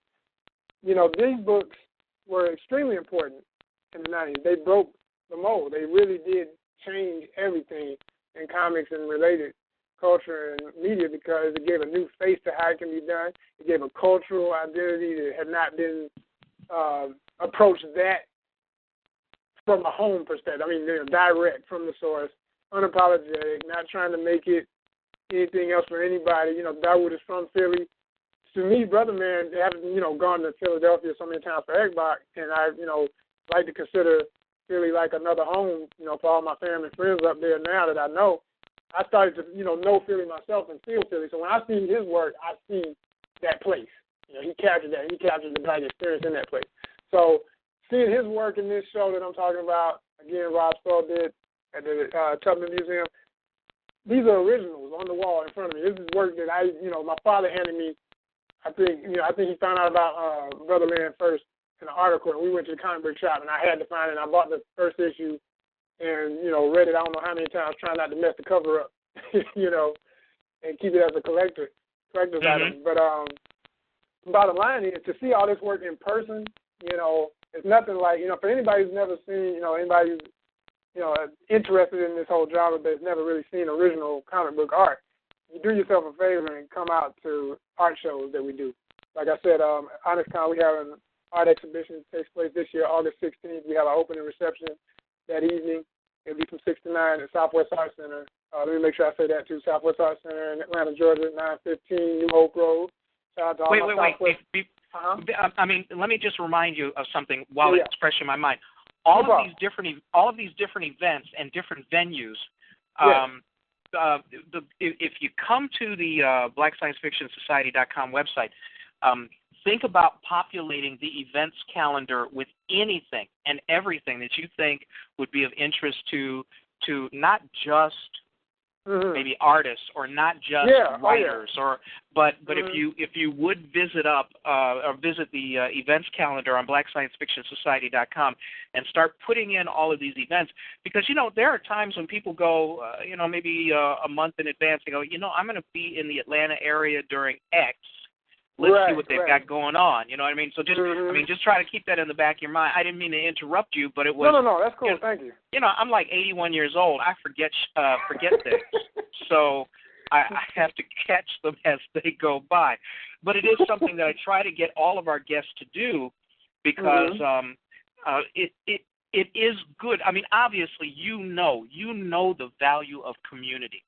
These books were extremely important in the 90s. They broke the mold. They really did change everything in comics and related culture and media because it gave a new face to how it can be done. It gave a cultural identity that had not been approached that from a home perspective. I mean, direct from the source, unapologetic, not trying to make it anything else for anybody. Dawood is from Philly. To me, Brother Man, having, gone to Philadelphia so many times for Eggbach, and I, like to consider Philly like another home, for all my family and friends up there now that I know. I started to, know Philly myself and feel Philly. So when I see his work, I see that place. He captured that. He captured the Black experience in that place. So seeing his work in this show that I'm talking about, again, Rob Stoll did at the Tubman Museum, these are originals on the wall in front of me. This is work that my father handed me. I think he found out about Brother Land first in an article, and we went to the comic book shop, and I had to find it. And I bought the first issue and, read it I don't know how many times, trying not to mess the cover up, and keep it as a collector's item. But bottom line is to see all this work in person, it's nothing like, for anybody who's never seen, anybody who's, interested in this whole genre but has never really seen original comic book art, you do yourself a favor and come out to art shows that we do. Like I said, ONYXCON, we have an art exhibition that takes place this year, August 16th. We have our opening reception that evening. It'll be from 6 to 9 at Southwest Art Center. Let me make sure I say that too. Southwest Art Center in Atlanta, Georgia, 915 New Hope Road. Shout out to all my Southwest. I mean, let me just remind you of something while it's fresh in my mind. All of these different events and different venues. If you come to the BlackScienceFictionSociety.com website, think about populating the events calendar with anything and everything that you think would be of interest to not just maybe artists or not just writers, but if you would visit the events calendar on BlackScienceFictionSociety.com and start putting in all of these events, because there are times when people go maybe a month in advance. They go, I'm going to be in the Atlanta area during X. Let's see what they've got going on. You know what I mean? So just try to keep that in the back of your mind. I didn't mean to interrupt you, but it was no. That's cool. Thank you. I'm like 81 years old. I forget things, so I have to catch them as they go by. But it is something that I try to get all of our guests to do because it is good. I mean, obviously, you know the value of community.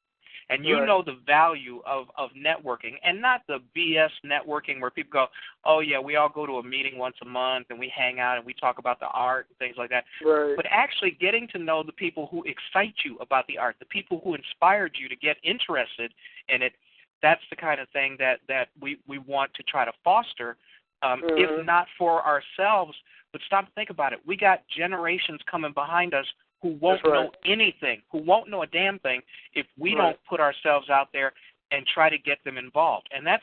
And you know the value of networking, and not the BS networking where people go, oh, yeah, we all go to a meeting once a month, and we hang out, and we talk about the art and things like that. Right. But actually getting to know the people who excite you about the art, the people who inspired you to get interested in it, that's the kind of thing that we want to try to foster, if not for ourselves. But stop and think about it. We got generations coming behind us who won't know anything, who won't know a damn thing if we don't put ourselves out there and try to get them involved. And that's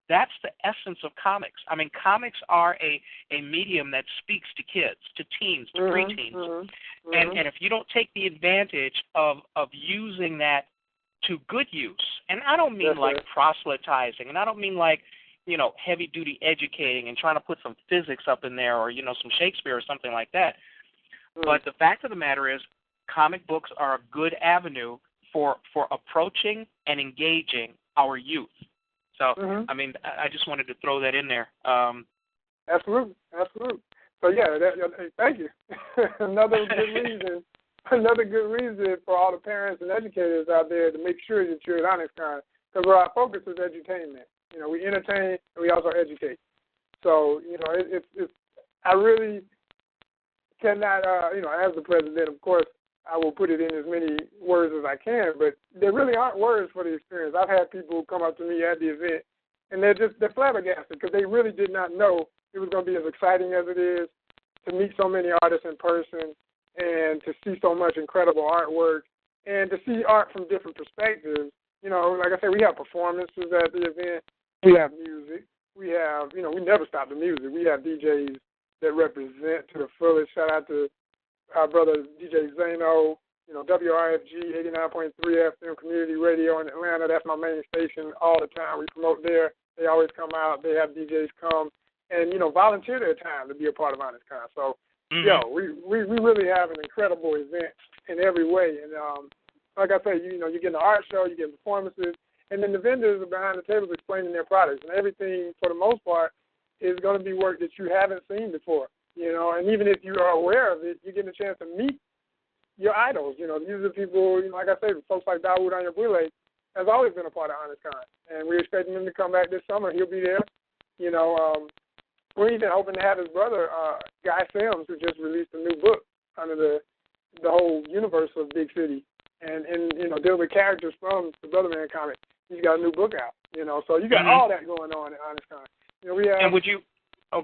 the essence of comics. I mean, comics are a medium that speaks to kids, to teens, to preteens. And if you don't take the advantage of using that to good use, and I don't mean like proselytizing, and I don't mean like, heavy-duty educating and trying to put some physics up in there or, some Shakespeare or something like that. But the fact of the matter is, comic books are a good avenue for approaching and engaging our youth. So, I mean, I just wanted to throw that in there. Absolutely. So, thank you. Another good reason for all the parents and educators out there to make sure that you're at ONYXCON, because our focus is edutainment. We entertain and we also educate. So, I really cannot, as the president, of course, I will put it in as many words as I can, but there really aren't words for the experience. I've had people come up to me at the event, and they're flabbergasted because they really did not know it was going to be as exciting as it is to meet so many artists in person and to see so much incredible artwork and to see art from different perspectives. Like I said, we have performances at the event. We have music. We have, we never stop the music. We have DJs that represent to the fullest. Shout out to our brother DJ Zano, WRFG 89.3 FM Community Radio in Atlanta. That's my main station all the time. We promote there. They always come out. They have DJs come and, volunteer their time to be a part of ONYXCON. So, we really have an incredible event in every way. And like I say, you're getting an art show, you're getting performances, and then the vendors are behind the tables explaining their products. And everything, for the most part, is going to be work that you haven't seen before, and even if you are aware of it, you get a chance to meet your idols. These are people, like I say, folks like Dawood Anyabwile has always been a part of ONYXCON, and we're expecting him to come back this summer. He'll be there. We're even hoping to have his brother, Guy Sims, who just released a new book, under the whole universe of Big City, and deal with characters from the Brother Man comic. He's got a new book out, so you got all that going on at ONYXCON. We have. And would you?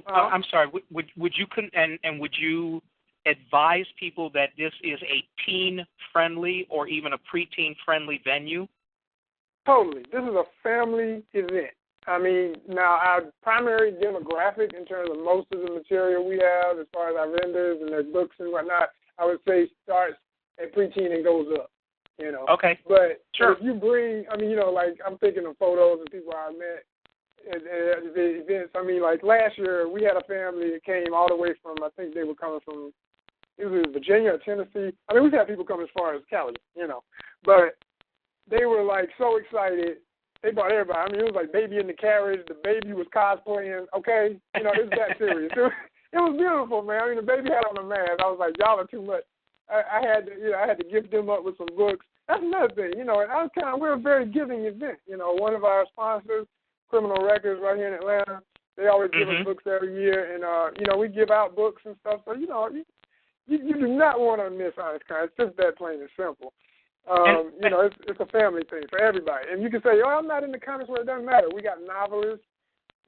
I'm sorry. Would you would you advise people that this is a teen-friendly or even a preteen-friendly venue? Totally. This is a family event. I mean, now our primary demographic in terms of most of the material we have, as far as our vendors and their books and whatnot, I would say starts at preteen and goes up. Okay. But sure. If you bring, like I'm thinking of photos of people I met at the events. I mean, like last year we had a family that came all the way from, I think they were coming from, it was Virginia or Tennessee. I mean, we've had people come as far as Cali, but they were like so excited. They brought everybody. I mean, it was like baby in the carriage. The baby was cosplaying. Okay, it's that serious. It was beautiful, man. I mean, the baby had on a mask. I was like, y'all are too much. I had to gift them up with some books. That's another thing, we're a very giving event. One of our sponsors, Criminal Records, right here in Atlanta, they always give us books every year, and we give out books and stuff. So you do not want to miss ONYXCON. It's just that plain and simple. It's a family thing for everybody. And you can say, I'm not in the comics. Well, it doesn't matter. We got novelists.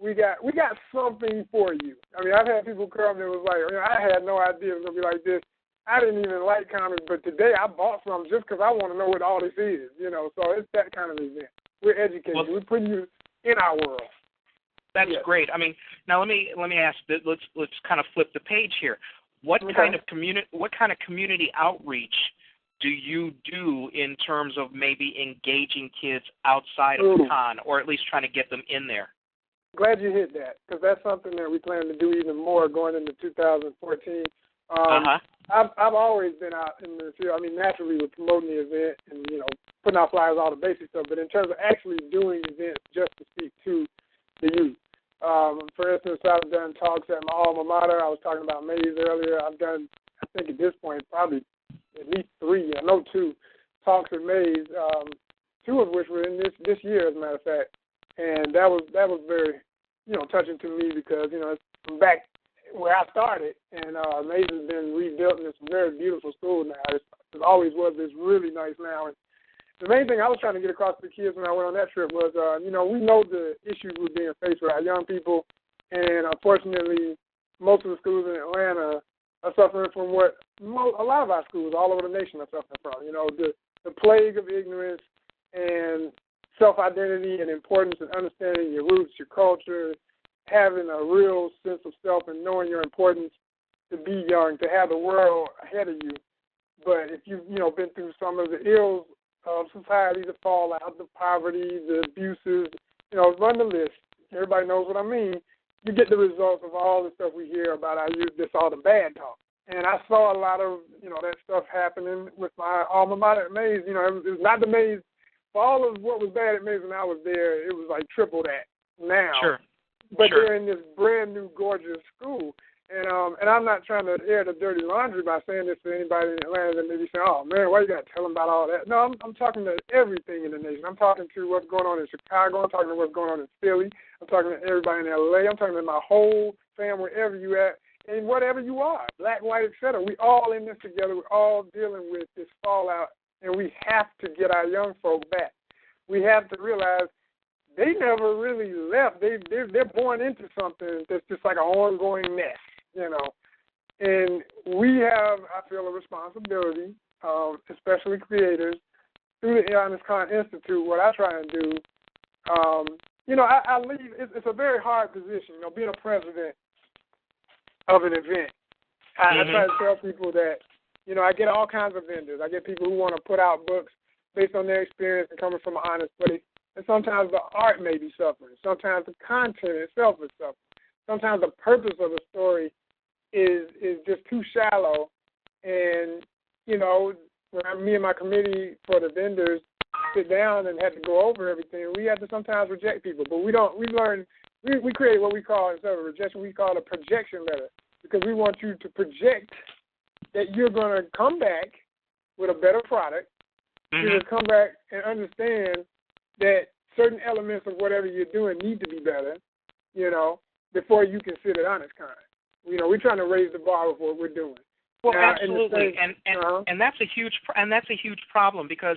We got something for you. I mean, I've had people come and it was like, I had no idea it was going to be like this. I didn't even like comics, but today I bought some just because I want to know what all this is, So it's that kind of event. We're educated. We're putting you in our world. That's great. I mean, now let me ask. Let's kind of flip the page here. What kind of community outreach do you do in terms of maybe engaging kids outside of the con, or at least trying to get them in there? Glad you hit that, because that's something that we plan to do even more going into 2014. I've always been out in the field. I mean, naturally with promoting the event and, putting out flyers, all the basic stuff, but in terms of actually doing events just to speak to the youth. For instance, I've done talks at my alma mater. I was talking about Mays earlier. I've done, I think at this point, probably at least 3, I know 2 talks at Mays, 2 of which were in this year, as a matter of fact. And that was very, touching to me because, it's back where I started, and Mays has been rebuilt, and it's a very beautiful school now. It always was. It's really nice now. And the main thing I was trying to get across to the kids when I went on that trip was, we know the issues we're being faced with our young people, and unfortunately, most of the schools in Atlanta are suffering from what a lot of our schools all over the nation are suffering from. The plague of ignorance and self-identity and importance and understanding your roots, your culture, having a real sense of self and knowing your importance to be young, to have the world ahead of you. But if you've, been through some of the ills of society, the fallout, the poverty, the abuses, run the list. Everybody knows what I mean. You get the results of all the stuff we hear about our youth, that's all the bad talk. And I saw a lot of, that stuff happening with my alma mater at Mays. It was not the Mays. For all of what was bad at Mays when I was there, it was like triple that now. Sure. But they're in this brand new, gorgeous school. And I'm not trying to air the dirty laundry by saying this to anybody in Atlanta that may be saying, oh, man, why you got to tell them about all that? No, I'm talking to everything in the nation. I'm talking to what's going on in Chicago. I'm talking to what's going on in Philly. I'm talking to everybody in L.A. I'm talking to my whole family, wherever you at, and whatever you are, black, white, et cetera. We all in this together. We're all dealing with this fallout, and we have to get our young folk back. We have to realize they never really left. They're born into something that's just like an ongoing mess, And we have, I feel, a responsibility, especially creators, through the ONYXCON Institute. What I try and do, I leave. It's a very hard position, being a president of an event. I try to tell people that, I get all kinds of vendors. I get people who want to put out books based on their experience and coming from an honest place. And sometimes the art may be suffering. Sometimes the content itself is suffering. Sometimes the purpose of a story is just too shallow. And, when me and my committee for the vendors sit down and had to go over everything, we had to sometimes reject people. But we create what we call, instead of rejection, we call it a projection letter. Because we want you to project that you're going to come back with a better product. You're going to come back and understand that certain elements of whatever you're doing need to be better, before you can sit at ONYXCON. We're trying to raise the bar of what we're doing. Well, absolutely, and that's a huge problem because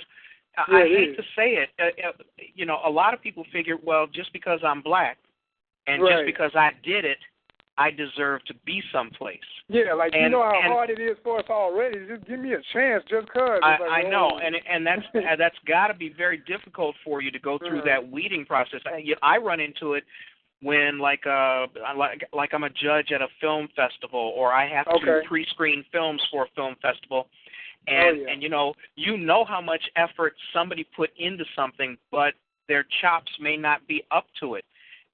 I hate to say it, a lot of people figure, well, just because I'm black and just because I did it, I deserve to be someplace. Yeah, like you know how hard it is for us already. Just give me a chance, just cause. I know, and that's got to be very difficult for you to go through that weeding process. I run into it when like I'm a judge at a film festival, or I have to pre-screen films for a film festival, and you know how much effort somebody put into something, but their chops may not be up to it.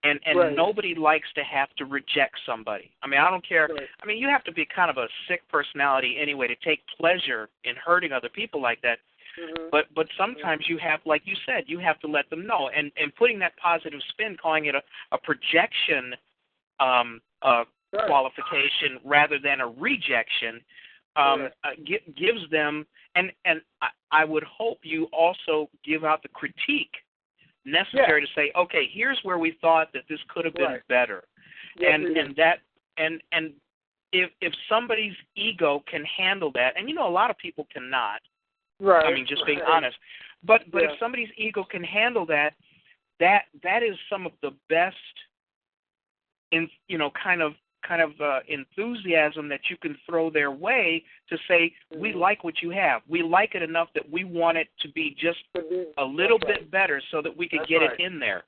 And nobody likes to have to reject somebody. I mean, I don't care. Right. I mean, you have to be kind of a sick personality anyway to take pleasure in hurting other people like that. Mm-hmm. But sometimes you have, like you said, you have to let them know. And putting that positive spin, calling it a projection qualification rather than a rejection, gives them, and I would hope you also give out the critique necessary to say, okay, here's where we thought that this could have been better, and if somebody's ego can handle that, and a lot of people cannot. Right. I mean, just being honest, but if somebody's ego can handle that is some of the best, kind of enthusiasm that you can throw their way to say, we like what you have. We like it enough that we want it to be just a little bit better so that we could get it in there.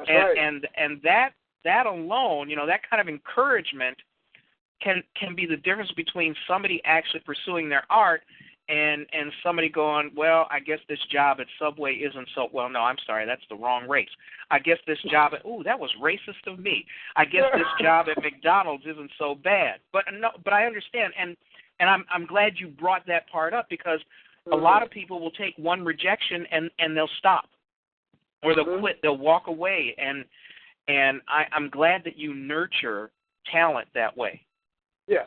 And that alone, that kind of encouragement can be the difference between somebody actually pursuing their art and somebody going, well, I guess this job at Subway isn't so, well, no, I'm sorry, that's the wrong race. I guess this job at, that was racist of me. I guess this job at McDonald's isn't so bad. But I understand, and I'm glad you brought that part up, because a lot of people will take one rejection and they'll stop, or they'll quit, they'll walk away, and I'm glad that you nurture talent that way. Yeah,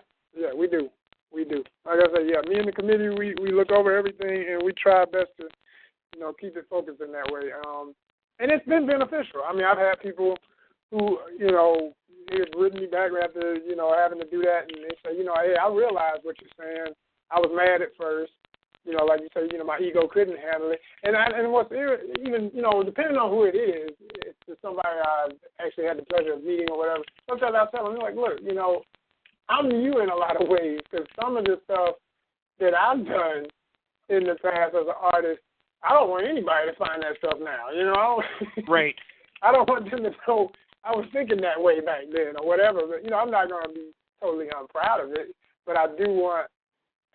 we do. We do. Like I said, me and the committee, we look over everything, and we try our best to, keep it focused in that way. And it's been beneficial. I mean, I've had people who, have written me back after, having to do that, and they say, hey, I realize what you're saying. I was mad at first. Like you say, my ego couldn't handle it. And what's even, depending on who it is, if it's somebody I actually had the pleasure of meeting or whatever, sometimes I'll tell them, like, look, I'm you in a lot of ways, because some of the stuff that I've done in the past as an artist, I don't want anybody to find that stuff now. Right. I don't want them to know I was thinking that way back then or whatever. But I'm not going to be totally proud of it. But I do want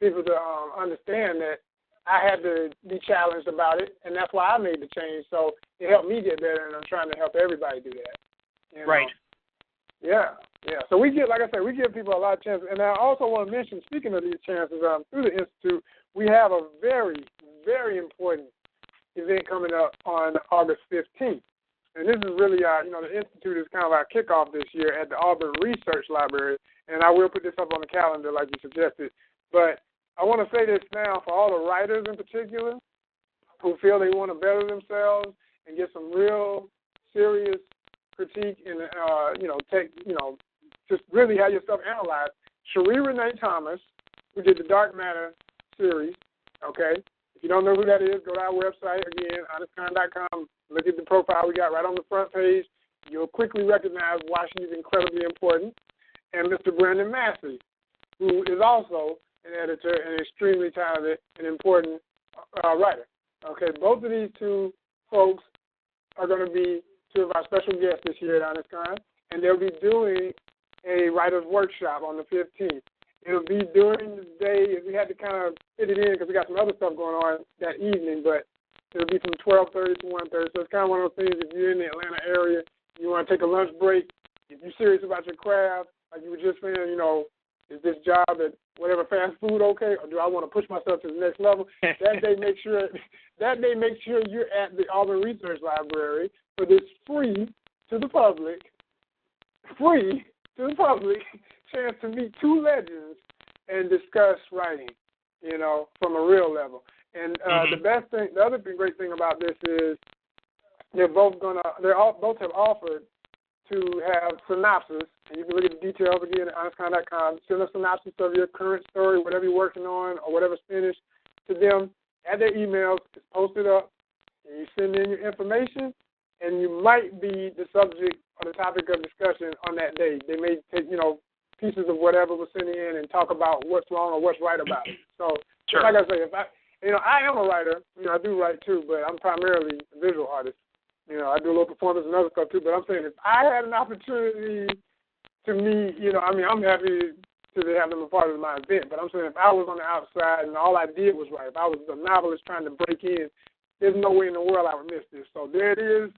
people to understand that I had to be challenged about it, and that's why I made the change. So it helped me get better, and I'm trying to help everybody do that. Right. Yeah. So we give people a lot of chances. And I also want to mention, speaking of these chances, through the Institute, we have a very, very important event coming up on August 15th. And this is really the Institute is kind of our kickoff this year at the Auburn Research Library. And I will put this up on the calendar like you suggested. But I want to say this now for all the writers in particular who feel they want to better themselves and get some real serious critique and, just really have your stuff analyzed. Cherie Renee Thomas, who did the Dark Matter series, okay? If you don't know who that is, go to our website, again, ONYXCON.com. Look at the profile we got right on the front page. You'll quickly recognize why she's incredibly important. And Mr. Brandon Massey, who is also an editor and extremely talented and important writer. Okay, both of these two folks are going to be two of our special guests this year at ONYXCON, and they'll be doing a writer's workshop on the 15th. It'll be during the day. We had to kind of fit it in because we got some other stuff going on that evening, but it'll be from 12:30 to 1:30. So it's kind of one of those things, if you're in the Atlanta area, you want to take a lunch break, if you're serious about your craft, like you were just saying, is this job at whatever fast food okay, or do I want to push myself to the next level? That day, make sure you're at the Auburn Research Library for this free to the public chance to meet two legends and discuss writing, from a real level. And the other great thing about this is both have offered to have synopsis, and you can look at the details again at ONYXCON.com. Send a synopsis of your current story, whatever you're working on or whatever's finished, to them. Add their emails. It's posted up, and you send in your information, and you might be the subject or the topic of discussion on that day. They may take, pieces of whatever was sent in and talk about what's wrong or what's right about it. So, sure. Like I say, I am a writer. I do write too, but I'm primarily a visual artist. I do a little performance and other stuff too. But I'm saying if I had an opportunity to meet, I'm happy to have them a part of my event. But I'm saying if I was on the outside and all I did was write, if I was a novelist trying to break in, there's no way in the world I would miss this. So there it is.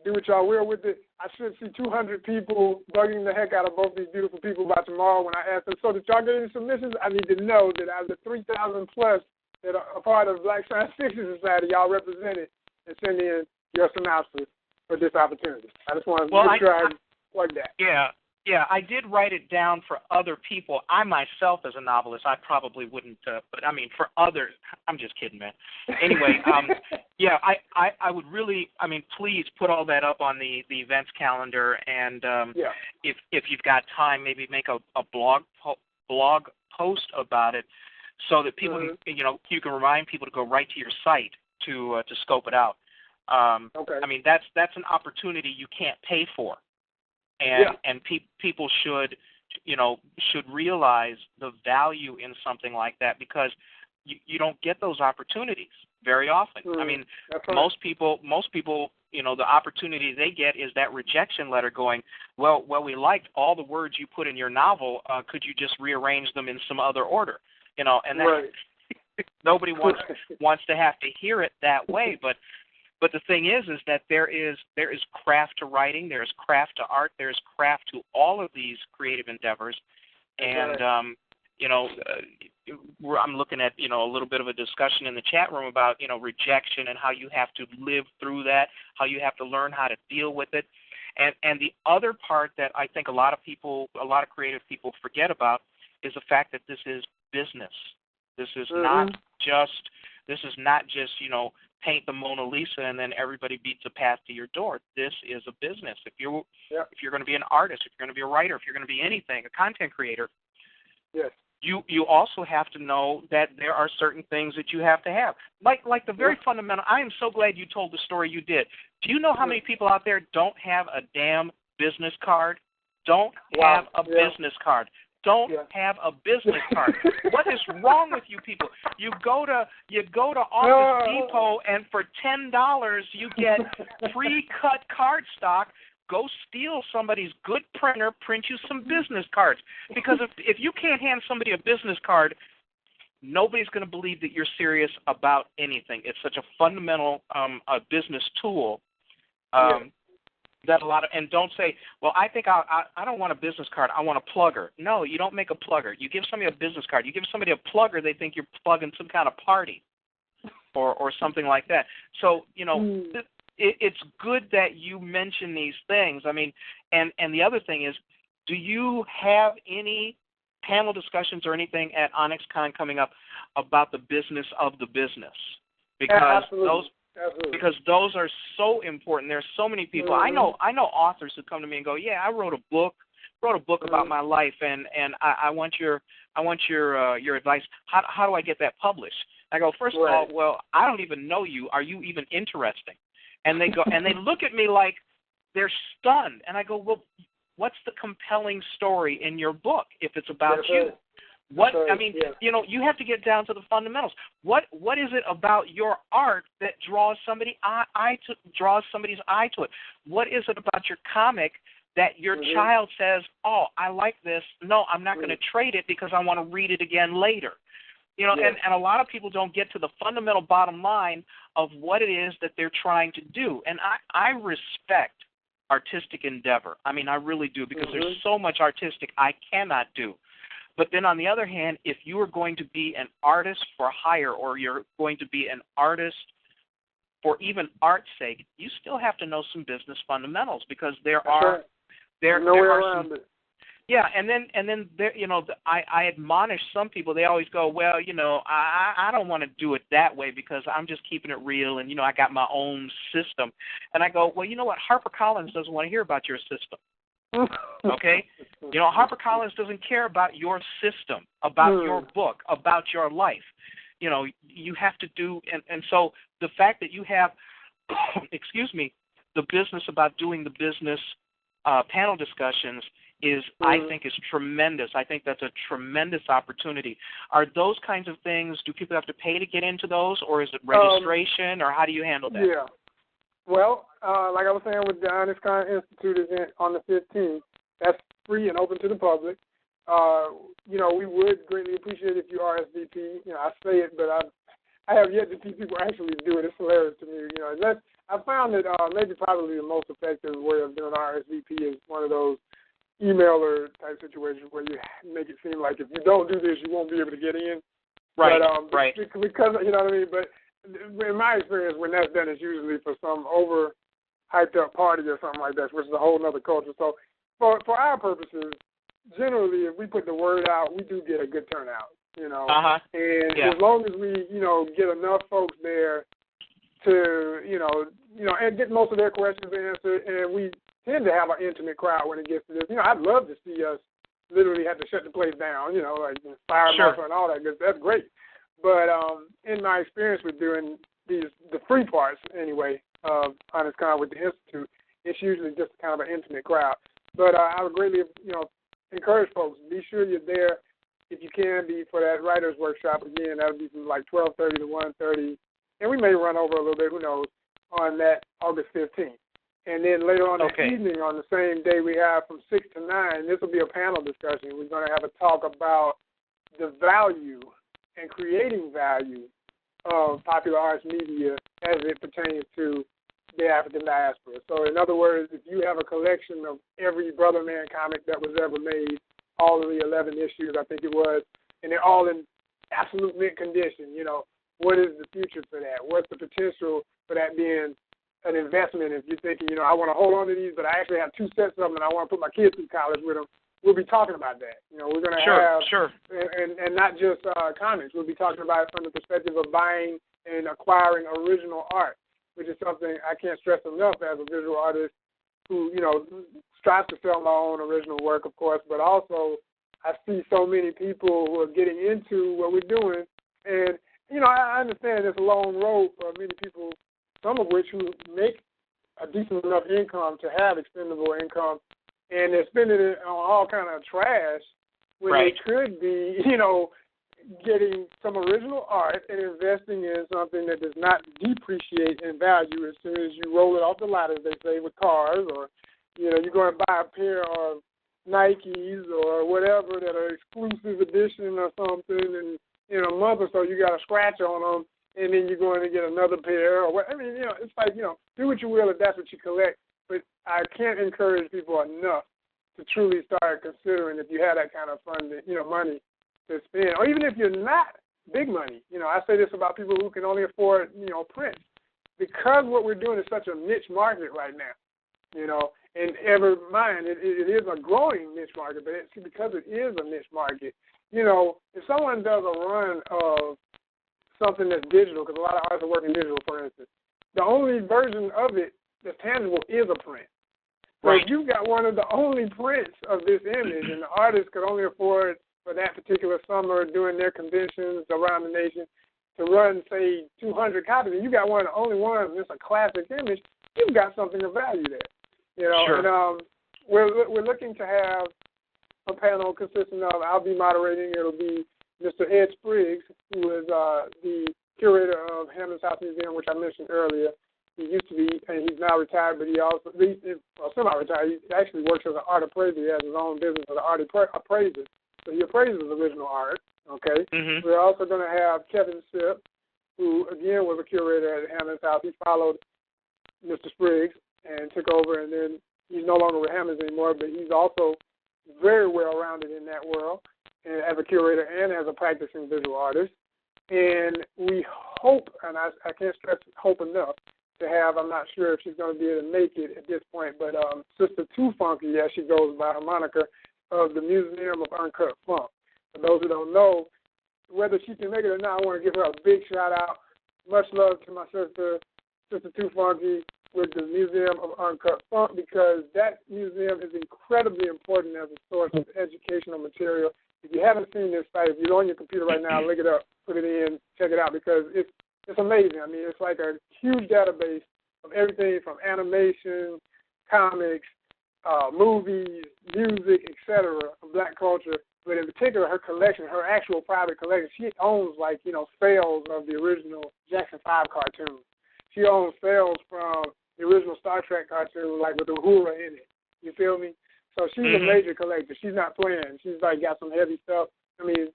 Do what y'all will with it. I should see 200 people bugging the heck out of both these beautiful people by tomorrow when I ask them, so did y'all get any submissions? I need to know that out of the 3,000 plus that are a part of Black Science Fiction Society, y'all represented and send in your synopsis for this opportunity. I just want to make sure I plug that. Yeah, I did write it down for other people. I myself, as a novelist, I probably wouldn't, but I mean, for others, I'm just kidding, man. Anyway, I would really, please put all that up on the events calendar, and if you've got time, maybe make a blog post about it, so that people, you can remind people to go right to your site to scope it out. Okay. That's an opportunity you can't pay for. And people should realize the value in something like that, because you don't get those opportunities very often. That's right. Most people, the opportunity they get is that rejection letter going, well, we liked all the words you put in your novel. Could you just rearrange them in some other order? And that, right. Nobody wants to have to hear it that way, but the thing is that there is craft to writing, there is craft to art, there is craft to all of these creative endeavors, and I'm looking at a little bit of a discussion in the chat room about rejection and how you have to live through that, how you have to learn how to deal with it, and the other part that I think a lot of creative people forget about is the fact that this is business. This is not just paint the Mona Lisa and then everybody beats a path to your door. This is a business. If you're going to be an artist, if you're going to be a writer, if you're going to be anything, a content creator, yes, you also have to know that there are certain things that you have to have. Like the very fundamental. I am so glad you told the story you did. Do you know how many people out there don't have a damn business card? Don't have a business card. Don't have a business card. What is wrong with you people? You go to Office Depot, and for $10 you get pre-cut cardstock. Go steal somebody's good printer, print you some business cards. Because if you can't hand somebody a business card, nobody's going to believe that you're serious about anything. It's such a fundamental business tool. That a lot of, and don't say, well, I think I don't want a business card, I want a plugger. No, you don't make a plugger. You give somebody a business card. You give somebody a plugger, they think you're plugging some kind of party or something like that. So, it's good that you mention these things. And the other thing is, do you have any panel discussions or anything at ONYXCON coming up about the business of the business? Because Because those are so important. There's so many people. I know authors who come to me and go, "Yeah, I wrote a book about my life, and I want your advice. How do I get that published?" I go, first of all, well, I don't even know you. Are you even interesting? And they go, and they look at me like they're stunned. And I go, well, what's the compelling story in your book if it's about you? You have to get down to the fundamentals. What is it about your art that draws somebody's eye to it? What is it about your comic that your child says, "Oh, I like this. No, I'm not going to trade it because I want to read it again later." And a lot of people don't get to the fundamental bottom line of what it is that they're trying to do. And I respect artistic endeavor. I really do, because there's so much artistic I cannot do. But then on the other hand, if you are going to be an artist for hire, or you're going to be an artist for even art's sake, you still have to know some business fundamentals, because there are Yeah, and then there, I admonish some people. They always go, well, I don't want to do it that way because I'm just keeping it real, and I got my own system. And I go, well, you know what? HarperCollins doesn't want to hear about your system. Okay, HarperCollins doesn't care about your system, about your book, about your life. You have to do, and so the fact that you have, excuse me, the business about doing the business panel discussions is, I think, is tremendous. I think that's a tremendous opportunity. Are those kinds of things, do people have to pay to get into those, or is it registration, or how do you handle that? Yeah. Well, like I was saying with the ONYXCON Institute is on the 15th. That's free and open to the public. We would greatly appreciate if you RSVP. I say it, but I have yet to see people actually do it. It's hilarious to me. I found that maybe probably the most effective way of doing RSVP is one of those emailer type situations where you make it seem like if you don't do this, you won't be able to get in. Right, but, right. Because, you know what I mean? But in my experience, when that's done, it's usually for some over-hyped up party or something like that, which is a whole other culture. So for our purposes, generally, if we put the word out, we do get a good turnout, Uh-huh. And yeah. as long as we, get enough folks there to, and get most of their questions answered, and we tend to have an intimate crowd when it gets to this. I'd love to see us literally have to shut the place down, like fire marshal and all that good. That's great. But in my experience with doing the free parts, anyway, of ONYXCON with the Institute, it's usually just kind of an intimate crowd. But I would greatly, encourage folks, be sure you're there if you can be for that writer's workshop. Again, that would be from like 12:30 to 1:30. And we may run over a little bit, who knows, on that August 15th. And then later on that evening, on the same day, we have from 6 to 9, this will be a panel discussion. We're going to have a talk about the value and creating value of popular arts media as it pertains to the African diaspora. So in other words, if you have a collection of every Brother Man comic that was ever made, all of the 11 issues, I think it was, and they're all in absolute mint condition, what is the future for that? What's the potential for that being an investment? If you're thinking, I want to hold on to these, but I actually have 2 sets of them and I want to put my kids through college with them, we'll be talking about that. We're going to have, and not just comics. We'll be talking about it from the perspective of buying and acquiring original art, which is something I can't stress enough as a visual artist who, strives to sell my own original work, of course, but also I see so many people who are getting into what we're doing. And, I understand it's a long road for many people, some of which who make a decent enough income to have expendable income, and they're spending it on all kind of trash when they could be, getting some original art and investing in something that does not depreciate in value as soon as you roll it off the lot, as they say, with cars, or, you're going to buy a pair of Nikes or whatever that are exclusive edition or something, and in a month or so you got a scratch on them, and then you're going to get another pair. Or what? I mean, it's like, do what you will if that's what you collect. But I can't encourage people enough to truly start considering if you have that kind of funding, money to spend, or even if you're not big money. I say this about people who can only afford, prints, because what we're doing is such a niche market right now. And ever mind, it is a growing niche market, but it's because it is a niche market. If someone does a run of something that's digital, because a lot of artists are working digital, for instance, the only version of it that's tangible is a print. So if you've got one of the only prints of this image, and the artist could only afford for that particular summer doing their conventions around the nation to run, say, 200 copies, and you got one of the only ones, and it's a classic image, you've got something of value there. And we're looking to have a panel consisting of, I'll be moderating, it'll be Mr. Ed Spriggs, who is the curator of Hammond's House Museum, which I mentioned earlier. He used to be, and he's now retired, but he also, semi-retired. He actually works as an art appraiser. He has his own business as an art appraiser. So he appraises original art, okay? Mm-hmm. We're also going to have Kevin Sipp, who, again, was a curator at Hammond's House. He followed Mr. Spriggs and took over, and then he's no longer with Hammond's anymore, but he's also very well-rounded in that world, and as a curator and as a practicing visual artist. And we hope, and I can't stress hope enough, to have, I'm not sure if she's going to be able to make it at this point, but Sister Too Funky, as she goes by her moniker, of the Museum of Uncut Funk. For those who don't know, whether she can make it or not, I want to give her a big shout-out. Much love to my sister Too Funky, with the Museum of Uncut Funk, because that museum is incredibly important as a source of educational material. If you haven't seen this site, if you're on your computer right now, look it up, put it in, check it out, because it's amazing. I mean, it's like a huge database of everything from animation, comics, movies, music, etc., of black culture. But in particular, her collection, her actual private collection, she owns, like, sales of the original Jackson 5 cartoons. She owns sales from the original Star Trek cartoon, like with Uhura in it. You feel me? So she's a major collector. She's not playing. She's like got some heavy stuff. I mean, as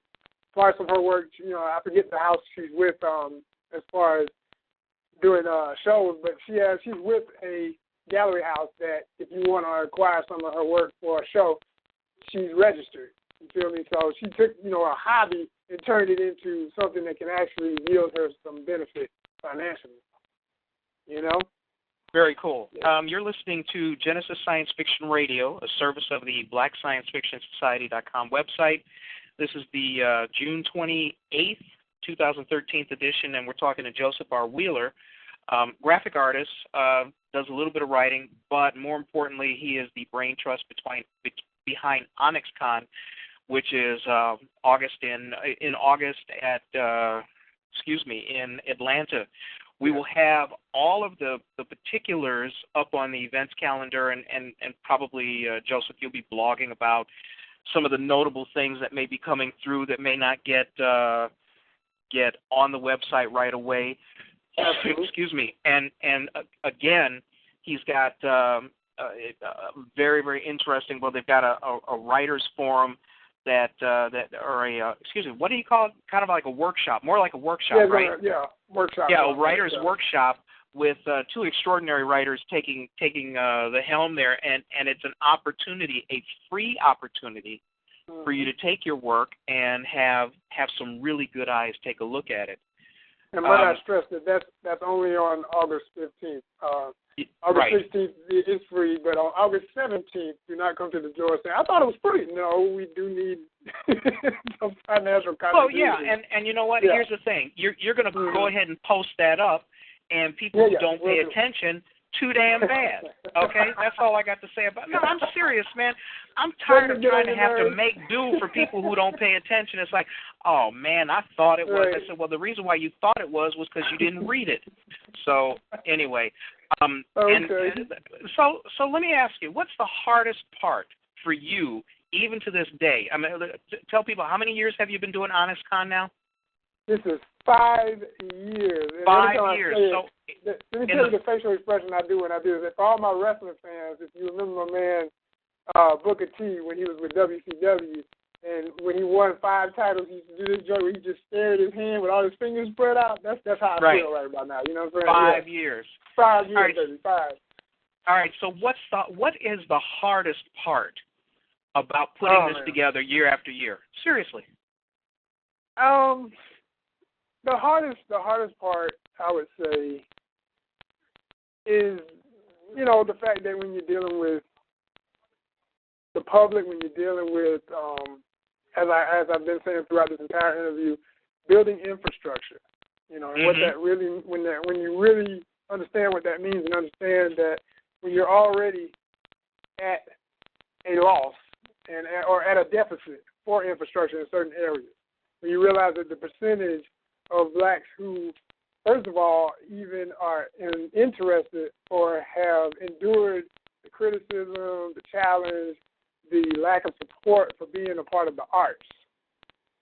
far as some of her work, I forget the house she's with as far as doing shows, but she's with a gallery house that if you want to acquire some of her work for a show, she's registered. You feel me? So she took, a hobby and turned it into something that can actually yield her some benefit financially. Very cool. Yeah. You're listening to Genesis Science Fiction Radio, a service of the BlackScienceFictionSociety.com website. This is the June 28th, 2013 edition, and we're talking to Joseph R. Wheeler, graphic artist, does a little bit of writing, but more importantly, he is the brain trust behind ONYXCON, which is in August in Atlanta. We will have all of the particulars up on the events calendar, and probably, Joseph, you'll be blogging about some of the notable things that may be coming through that may not get on the website right away. Excuse me. And again, he's got very, very interesting. Well, they've got a writers forum what do you call it? Kind of like a workshop, more like a workshop, right? Workshop. Yeah, a writer's workshop with two extraordinary writers taking the helm there, and it's an opportunity, a free opportunity for you to take your work and have some really good eyes take a look at it. And might I stress that that's only on August 15th. August 16th is free, but on August 17th, do not come to the door saying, I thought it was free. No, we do need some financial contribution. Well, yeah, and you know what? Yeah. Here's the thing. You're going to go ahead and post that up, and people who don't pay attention, too damn bad. Okay? That's all I got to say about it. No, I'm serious, man. I'm tired of trying to have to make do for people who don't pay attention. It's like, oh, man, I thought it was. Right. I said, well, the reason why you thought it was because you didn't read it. So, anyway. So let me ask you, what's the hardest part for you, even to this day? I mean, tell people, how many years have you been doing ONYXCON now? This is 5 years. 5 years. Let me tell you the facial expression I do when I do this. For all my wrestling fans, if you remember my man Booker T when he was with WCW, and when he won 5 titles, he used to do this joke where he just stared at his hand with all his fingers spread out. That's how I feel right about now. You know what I'm saying? 5 years. 5 years, right. Baby. 5. All right. So what is the hardest part about putting this together year after year? Seriously. The hardest part, I would say, is, the fact that when you're dealing with the public, when you're dealing with, as I've been saying throughout this entire interview, building infrastructure, and what that really, when you really understand what that means and understand that when you're already at a loss or at a deficit for infrastructure in certain areas, when you realize that the percentage of blacks who, first of all, even are interested or have endured the criticism, the challenge, the lack of support for being a part of the arts,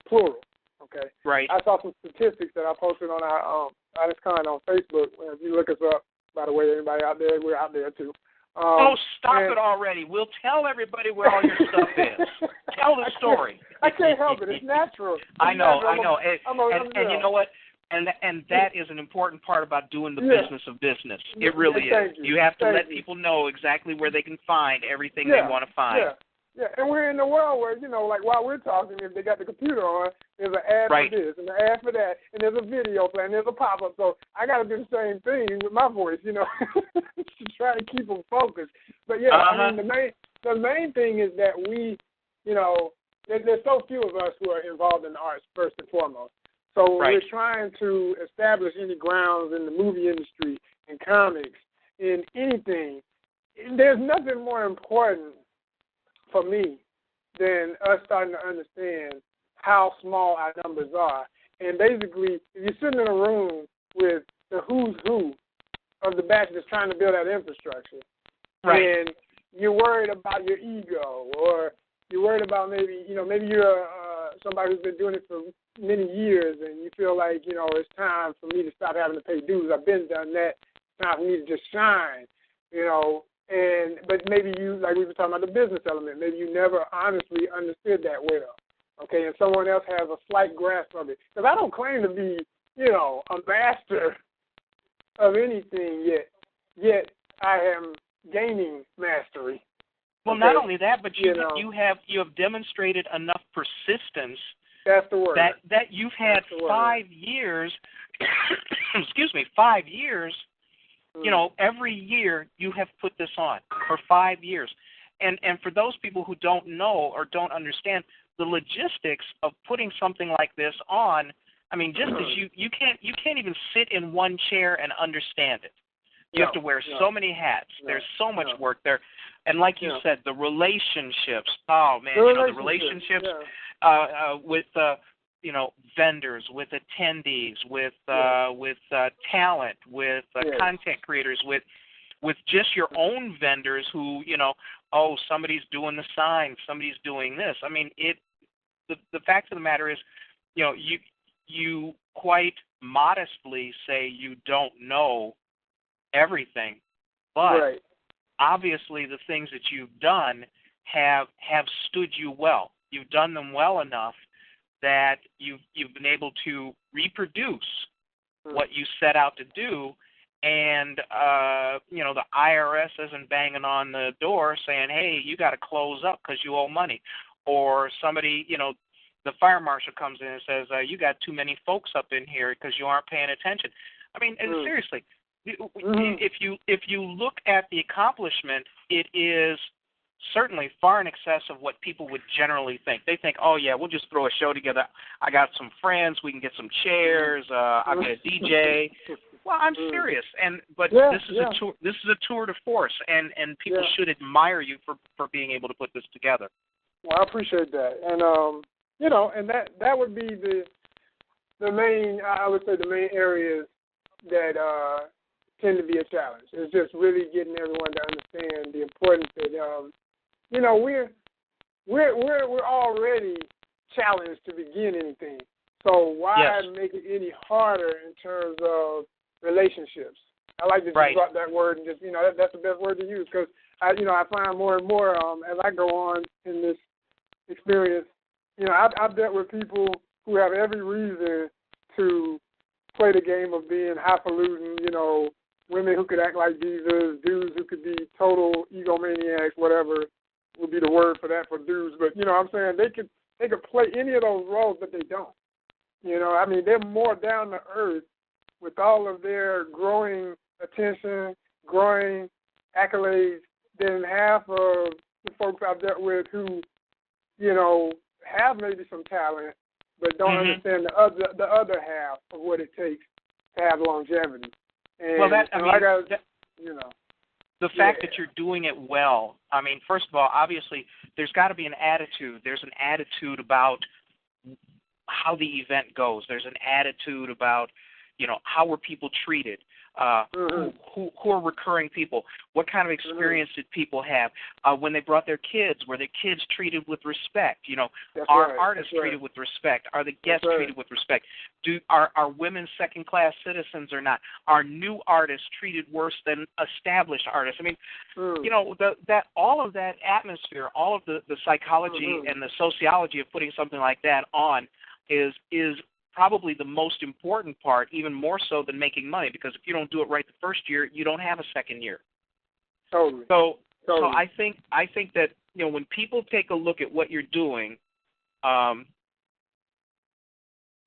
plural, okay? Right. I saw some statistics that I posted on our ONYXCON on Facebook. If you look us up, by the way, anybody out there, we're out there too. Stop it already. We'll tell everybody where all your stuff is. Tell the story. I can't help it. It's natural. I know. And you know what? And that is an important part about doing the business of business. It really is. You have to let people know exactly where they can find everything they want to find. Yeah, and we're in the world where, like while we're talking, if they got the computer on, there's an ad for this and an ad for that, and there's a video play, and there's a pop-up. So I got to do the same thing with my voice, to try to keep them focused. But, I mean, the main thing is that we there's so few of us who are involved in the arts first and foremost. So when we're trying to establish any grounds in the movie industry, in comics, in anything, there's nothing more important for me than us starting to understand how small our numbers are. And basically, if you're sitting in a room with the who's who of the batch that's trying to build that infrastructure, and you're worried about your ego, or you're worried about maybe you're somebody who's been doing it for many years, and you feel like, it's time for me to stop having to pay dues. I've been done that. It's time for me to just shine, but maybe you, like we were talking about the business element, maybe you never honestly understood that well, okay, and someone else has a slight grasp of it. Because I don't claim to be, a master of anything yet I am gaining mastery. Well, not only that, but you have demonstrated enough persistence. That's the word. That you've had 5 years. Excuse me, 5 years. Every year you have put this on for 5 years, and for those people who don't know or don't understand the logistics of putting something like this on, I mean, just as you can't even sit in one chair and understand it. You have to wear so many hats. There's so much work there. And like you said, the relationships. Oh, man, the relationships with, vendors, with attendees, with talent, with content creators, with just your own vendors who, somebody's doing the sign, somebody's doing this. I mean, the fact of the matter is, you quite modestly say you don't know everything, but obviously the things that you've done have stood you well. You've done them well enough that you've been able to reproduce what you set out to do, and the IRS isn't banging on the door saying, hey, you got to close up because you owe money, or somebody, the fire marshal comes in and says, you got too many folks up in here because you aren't paying attention. I mean, and seriously, if you look at the accomplishment, it is certainly far in excess of what people would generally think. They think, oh, yeah, we'll just throw a show together. I got some friends. We can get some chairs. I'll get a DJ. Well, I'm serious. This is a tour de force, and people should admire you for being able to put this together. Well, I appreciate that. And, and that would be the main, I would say, the main areas that tend to be a challenge. It's just really getting everyone to understand the importance that, we're already challenged to begin anything. So why make it any harder in terms of relationships? I like that you brought that word, and just, that's the best word to use, because I find more and more as I go on in this experience, I've dealt with people who have every reason to play the game of being highfalutin, women who could act like divas, dudes who could be total egomaniacs, whatever would be the word for that for dudes. But, I'm saying they could play any of those roles, but they don't. I mean, they're more down to earth with all of their growing attention, growing accolades than half of the folks I've dealt with who, have maybe some talent, but don't understand the other half of what it takes to have longevity. And, the fact that you're doing it well, I mean, first of all, obviously, there's got to be an attitude. There's an attitude about how the event goes. There's an attitude about, how were people treated? Who are recurring people? What kind of experience did people have? When they brought their kids, were their kids treated with respect? Are artists treated with respect? Are the guests treated with respect? Are women second-class citizens or not? Are new artists treated worse than established artists? I mean, that all of that atmosphere, all of the psychology and the sociology of putting something like that on is probably the most important part, even more so than making money, because if you don't do it right the first year, you don't have a second year. Totally. So I think that when people take a look at what you're doing, and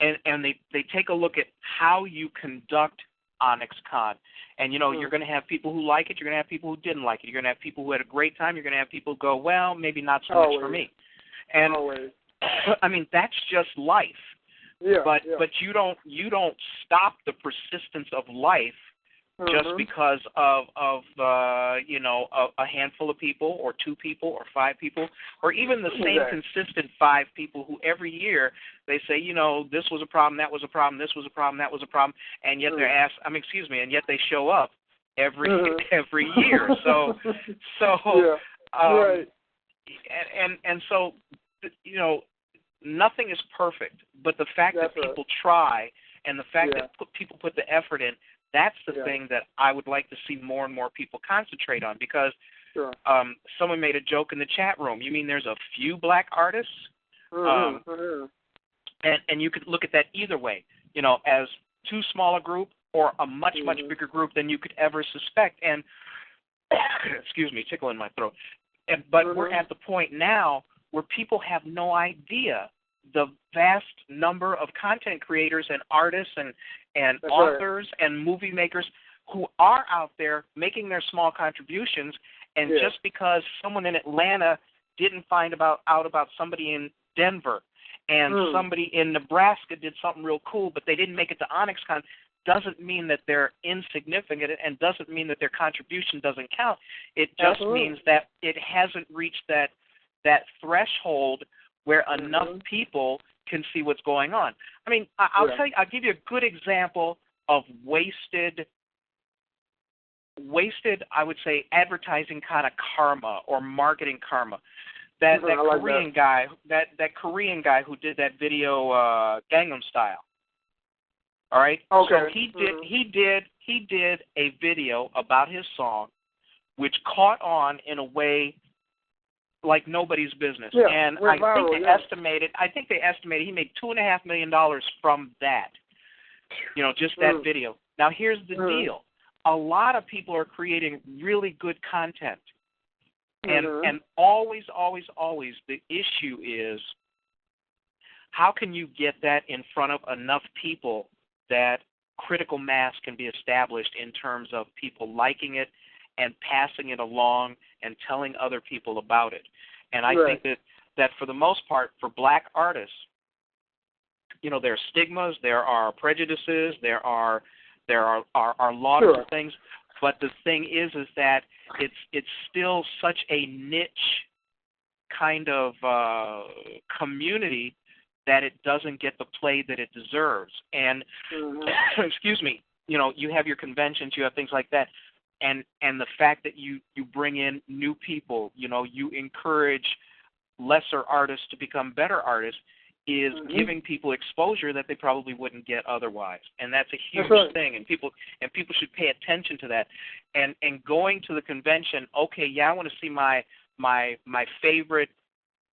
they take a look at how you conduct ONYXCON, and you're going to have people who like it, you're going to have people who didn't like it, you're going to have people who had a great time, you're going to have people who go, well, maybe not so much for me. And always. I mean, that's just life. Yeah. But you don't stop the persistence of life just because of you know, a handful of people or 2 people or 5 people or even the same consistent 5 people who every year they say, you know, this was a problem, that was a problem, this was a problem, that was a problem, and yet they're asked, and yet they show up every year. So right. And so, you know, nothing is perfect, but the fact that people try and the fact that people put the effort in, that's the thing that I would like to see more and more people concentrate on, because someone made a joke in the chat room. You mean there's a few black artists? And you could look at that either way, you know, as too small a group or a much, much bigger group than you could ever suspect. And, excuse me, tickle in my throat. But we're at the point now where people have no idea the vast number of content creators and artists and authors and movie makers who are out there making their small contributions, and just because someone in Atlanta didn't find out about somebody in Denver and somebody in Nebraska did something real cool, but they didn't make it to ONYXCON, doesn't mean that they're insignificant and doesn't mean that their contribution doesn't count. It just means that it hasn't reached that threshold where enough people can see what's going on. I mean, I'll give you a good example of wasted, I would say, advertising kind of karma or marketing karma. That Korean guy, that Korean guy who did that video, Gangnam Style. All right. Okay. So he did a video about his song, which caught on in a way like nobody's business. Yeah, and I think they estimated he made $2.5 million from that. You know, just that video. Now here's the deal. A lot of people are creating really good content. And always the issue is, how can you get that in front of enough people that critical mass can be established in terms of people liking it and passing it along and telling other people about it. And I think that for the most part, for black artists, you know, there are stigmas, there are prejudices, there are lots of things. But the thing is that it's still such a niche kind of community that it doesn't get the play that it deserves. And excuse me, you know, you have your conventions, you have things like that, and the fact that you bring in new people, you know, you encourage lesser artists to become better artists, is giving people exposure that they probably wouldn't get otherwise. And that's a huge thing, and people should pay attention to that. And going to the convention, okay, I want to see my favorite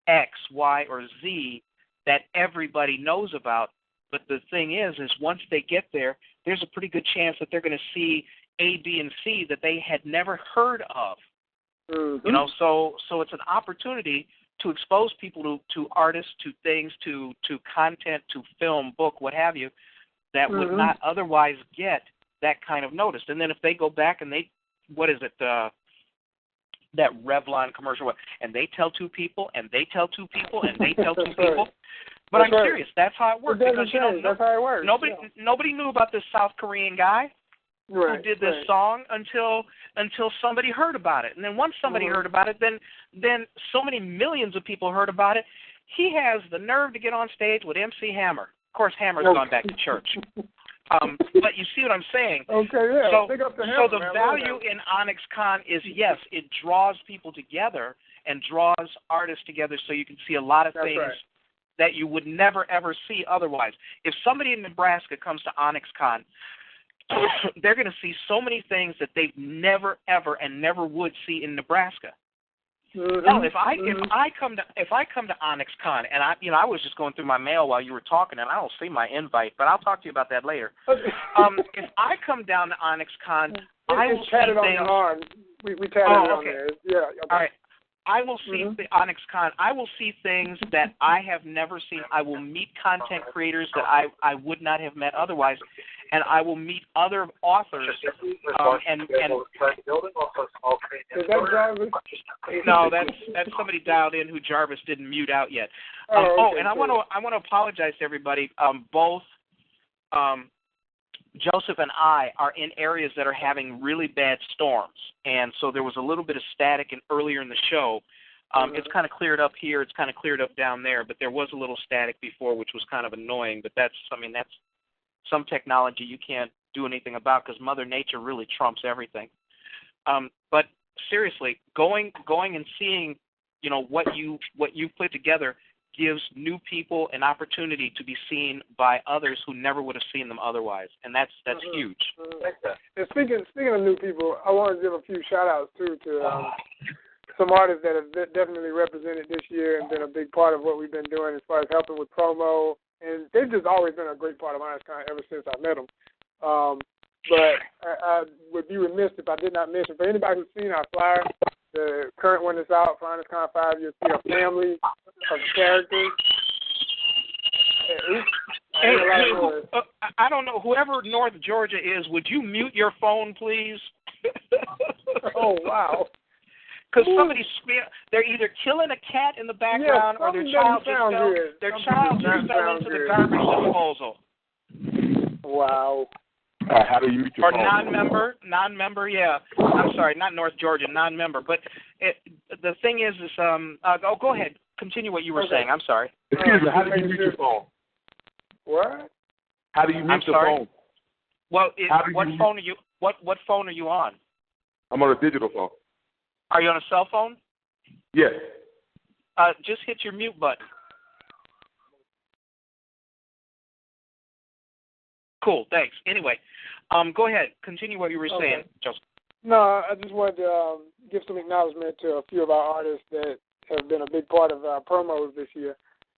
X, Y, or Z that everybody knows about. But the thing is once they get there, there's a pretty good chance that they're going to see A, B, and C that they had never heard of. You know, so it's an opportunity to expose people to artists, to things, to content, to film, book, what have you, that would not otherwise get that kind of notice. And then if they go back and that Revlon commercial, and they tell 2 people, and they tell 2 people, and they tell 2 people. But I'm serious. That's how it works. Because that's how it works. Nobody knew about this South Korean guy who did this song until somebody heard about it. And then once somebody heard about it, then so many millions of people heard about it. He has the nerve to get on stage with MC Hammer. Of course, Hammer's gone back to church. But you see what I'm saying? Okay, yeah. So the value in ONYXCON is, yes, it draws people together and draws artists together, so you can see a lot of things that you would never, ever see otherwise. If somebody in Nebraska comes to ONYXCON, they're going to see so many things that they've never, ever, and never would see in Nebraska. Now, if I come to ONYXCON, and I was just going through my mail while you were talking, and I don't see my invite, but I'll talk to you about that later. If I come down to ONYXCON, I will see things. We chatted on there. Yeah. Okay. All right. I will see the ONYXCON. I will see things that I have never seen. I will meet content creators that I would not have met otherwise. and I will meet other authors. No, that's somebody dialed in who Jarvis didn't mute out yet. And I want to apologize to everybody. Both Joseph and I are in areas that are having really bad storms, and so there was a little bit of static earlier in the show. It's kind of cleared up here. It's kind of cleared up down there, but there was a little static before, which was kind of annoying. But that's some technology you can't do anything about because Mother Nature really trumps everything. But seriously, going and seeing, what you put together gives new people an opportunity to be seen by others who never would have seen them otherwise, and that's huge. And speaking of new people, I want to give a few shout-outs, too, to some artists that have definitely represented this year and been a big part of what we've been doing as far as helping with promo, and they've just always been a great part of ONYXCON ever since I met them. But I would be remiss if I did not mention, for anybody who's seen our flyer, the current one that's out for ONYXCON 5, you'll see a family of characters. I don't know. Whoever North Georgia is, would you mute your phone, please? Oh, wow. Because they're either killing a cat in the background or their child just fell into the garbage disposal. Wow. How do you mute your phone? Or non-member, yeah. I'm sorry, not North Georgia, non-member. But the thing is go ahead. Continue what you were saying. I'm sorry. Excuse me, how do you mute your phone? What? How do you mute your phone? Well, what phone are you on? I'm on a digital phone. Are you on a cell phone? Yes. Just hit your mute button. Cool, thanks. Anyway, go ahead. Continue what you were saying, Joseph. No, I just wanted to give some acknowledgement to a few of our artists that have been a big part of our promos this year.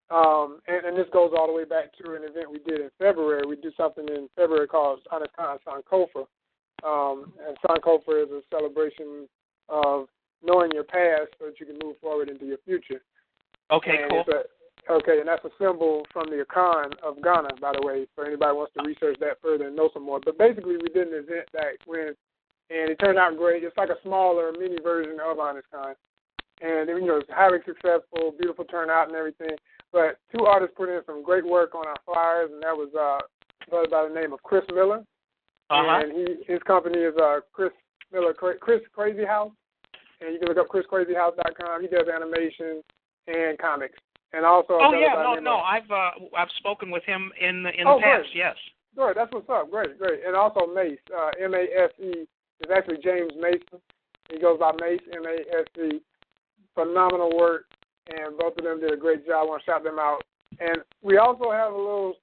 And this goes all the way back to an event we did in February. We did something in February called ONYXCON Sankofa. And Sankofa is a celebration of knowing your past so that you can move forward into your future. Okay, and cool. And that's a symbol from the Akon of Ghana, by the way, for anybody who wants to research that further and know some more. But basically, we did an event back when, and it turned out great. It's like a smaller mini version of ONYXCON. And, it's highly successful, beautiful turnout and everything. But two artists put in some great work on our flyers, and that was brother by the name of Chris Miller. And his company is Chris Crazy House. And you can look up chriscrazyhouse.com. He does animation and comics. And also I've spoken with him in the past. Great. Yes. Great, that's what's up. Great. And also Mace, M-A-S-E, is actually James Mason. He goes by Mace, M-A-S-E. Phenomenal work, and both of them did a great job. I want to shout them out. And we also have a little.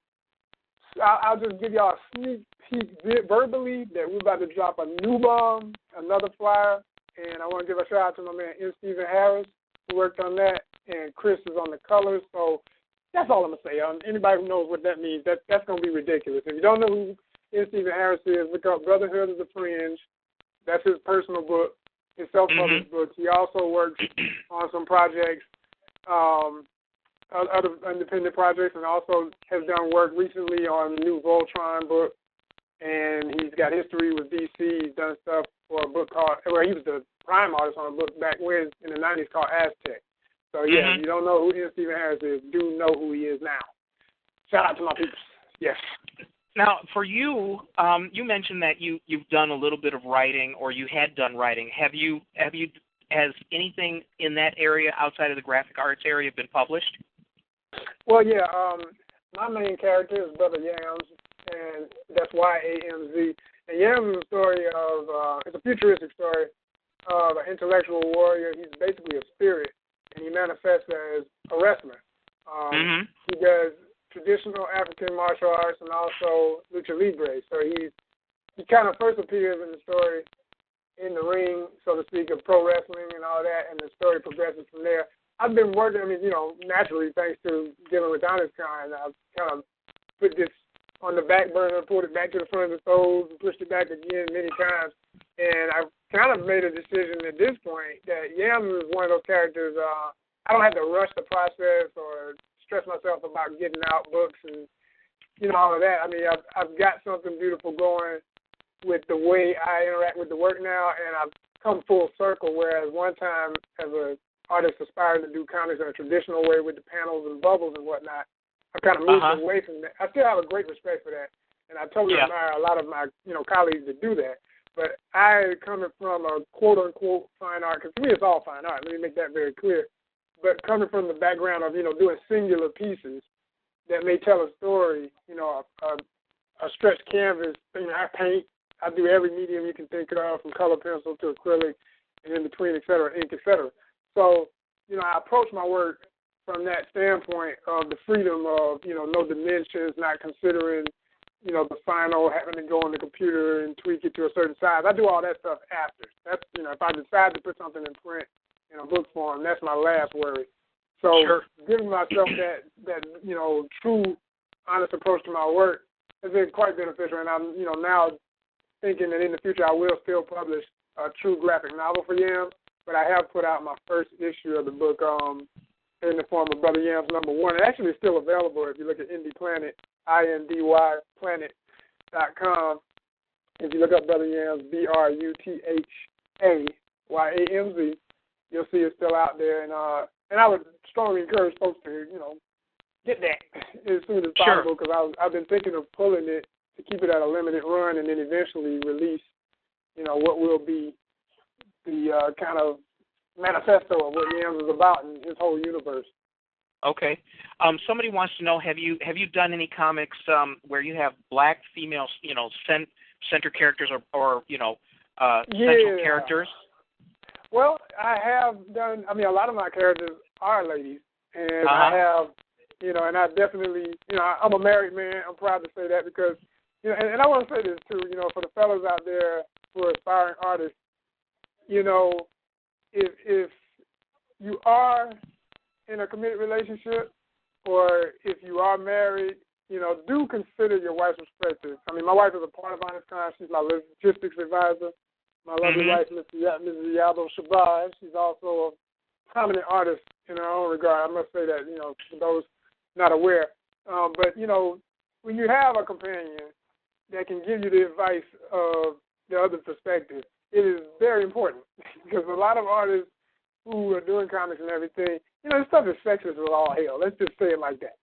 I'll just give y'all a sneak peek verbally that we're about to drop a new bomb, another flyer. And I want to give a shout out to my man M. Stephen Harris, who worked on that, and Chris is on the colors. So that's all I'm going to say. Anybody who knows what that means, that's going to be ridiculous. If you don't know who M. Stephen Harris is, look up Brotherhood of the Fringe. That's his personal book, his self-published book. He also works on some projects, other independent projects, and also has done work recently on the new Voltron book. And he's got history with DC. He's done stuff for a book called, he was the prime artist on a book back when in the 90s called Aztec. So, if you don't know who M. Stephen Harris is, do know who he is now. Shout out to my people. Yes. Now, for you, you mentioned that you've done a little bit of writing, or you had done writing. Has anything in that area outside of the graphic arts area been published? Well, yeah. My main character is Brother Yams, and that's Y-A-M-Z. And Yams is a story of, it's a futuristic story of an intellectual warrior. He's basically a spirit, and he manifests as a wrestler. He does traditional African martial arts and also lucha libre. So he kind of first appears in the story in the ring, so to speak, of pro wrestling and all that, and the story progresses from there. I've been working, naturally, thanks to dealing with ONYXCON, I've kind of put this on the back burner, pulled it back to the front of the stove, and pushed it back again many times. And I've kind of made a decision at this point that Yams is one of those characters, I don't have to rush the process or stress myself about getting out books and all of that. I mean, I've got something beautiful going with the way I interact with the work now, and I've come full circle, whereas one time as an artist aspiring to do comics in a traditional way with the panels and bubbles and whatnot, I kind of moved away from that. I still have a great respect for that, and I totally admire a lot of my colleagues that do that. But I, coming from a quote-unquote fine art, because to me it's all fine art, let me make that very clear, but coming from the background of, doing singular pieces that may tell a story, a stretched canvas, I paint, I do every medium you can think of, from color pencil to acrylic and in between, et cetera, ink, et cetera. So, I approach my work from that standpoint of the freedom of, no dimensions, not considering, the final, having to go on the computer and tweak it to a certain size. I do all that stuff after. That's, if I decide to put something in print in a book form, that's my last worry. So giving myself that true, honest approach to my work has been quite beneficial, and I'm, now thinking that in the future I will still publish a true graphic novel for Yams, but I have put out my first issue of the book in the form of Brother Yams #1. It actually is still available if you look at Indie Planet, INDYplanet.com. If you look up Brother Yams, BRUTHAYAMZ, you'll see it's still out there. And I would strongly encourage folks to, get that as soon as possible, because I've been thinking of pulling it to keep it at a limited run and then eventually release, what will be the kind of manifesto of what Yams is about and his whole universe. Okay. Somebody wants to know, have you done any comics where you have black female, center characters or central characters? Well, I have done. I mean, a lot of my characters are ladies, and I have, and I definitely, I'm a married man. I'm proud to say that because, and I want to say this too, for the fellas out there who are aspiring artists, if you are in a committed relationship, or if you are married, do consider your wife's perspective. I mean, my wife is a part of ONYXCON. She's my logistics advisor. My lovely wife, Mrs. Yabo Shabazz, she's also a prominent artist in her own regard. I must say that, for those not aware. But, when you have a companion that can give you the advice of the other perspective, it is very important because a lot of artists who are doing comics and everything, this stuff is sexist with all hell. Let's just say it like that.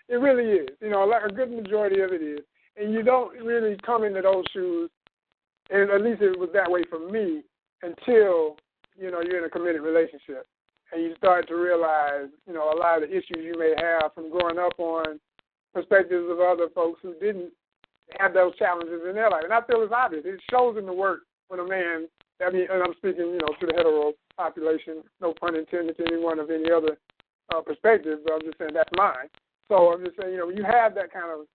It really is. A good majority of it is. And you don't really come into those shoes, and at least it was that way for me, until, you're in a committed relationship. And you start to realize, a lot of the issues you may have from growing up on perspectives of other folks who didn't have those challenges in their life. And I feel it's obvious. It shows in the work when a man, and I'm speaking, to the hetero population, no pun intended to anyone of any other perspective, but I'm just saying that's mine. So I'm just saying, when you have that kind of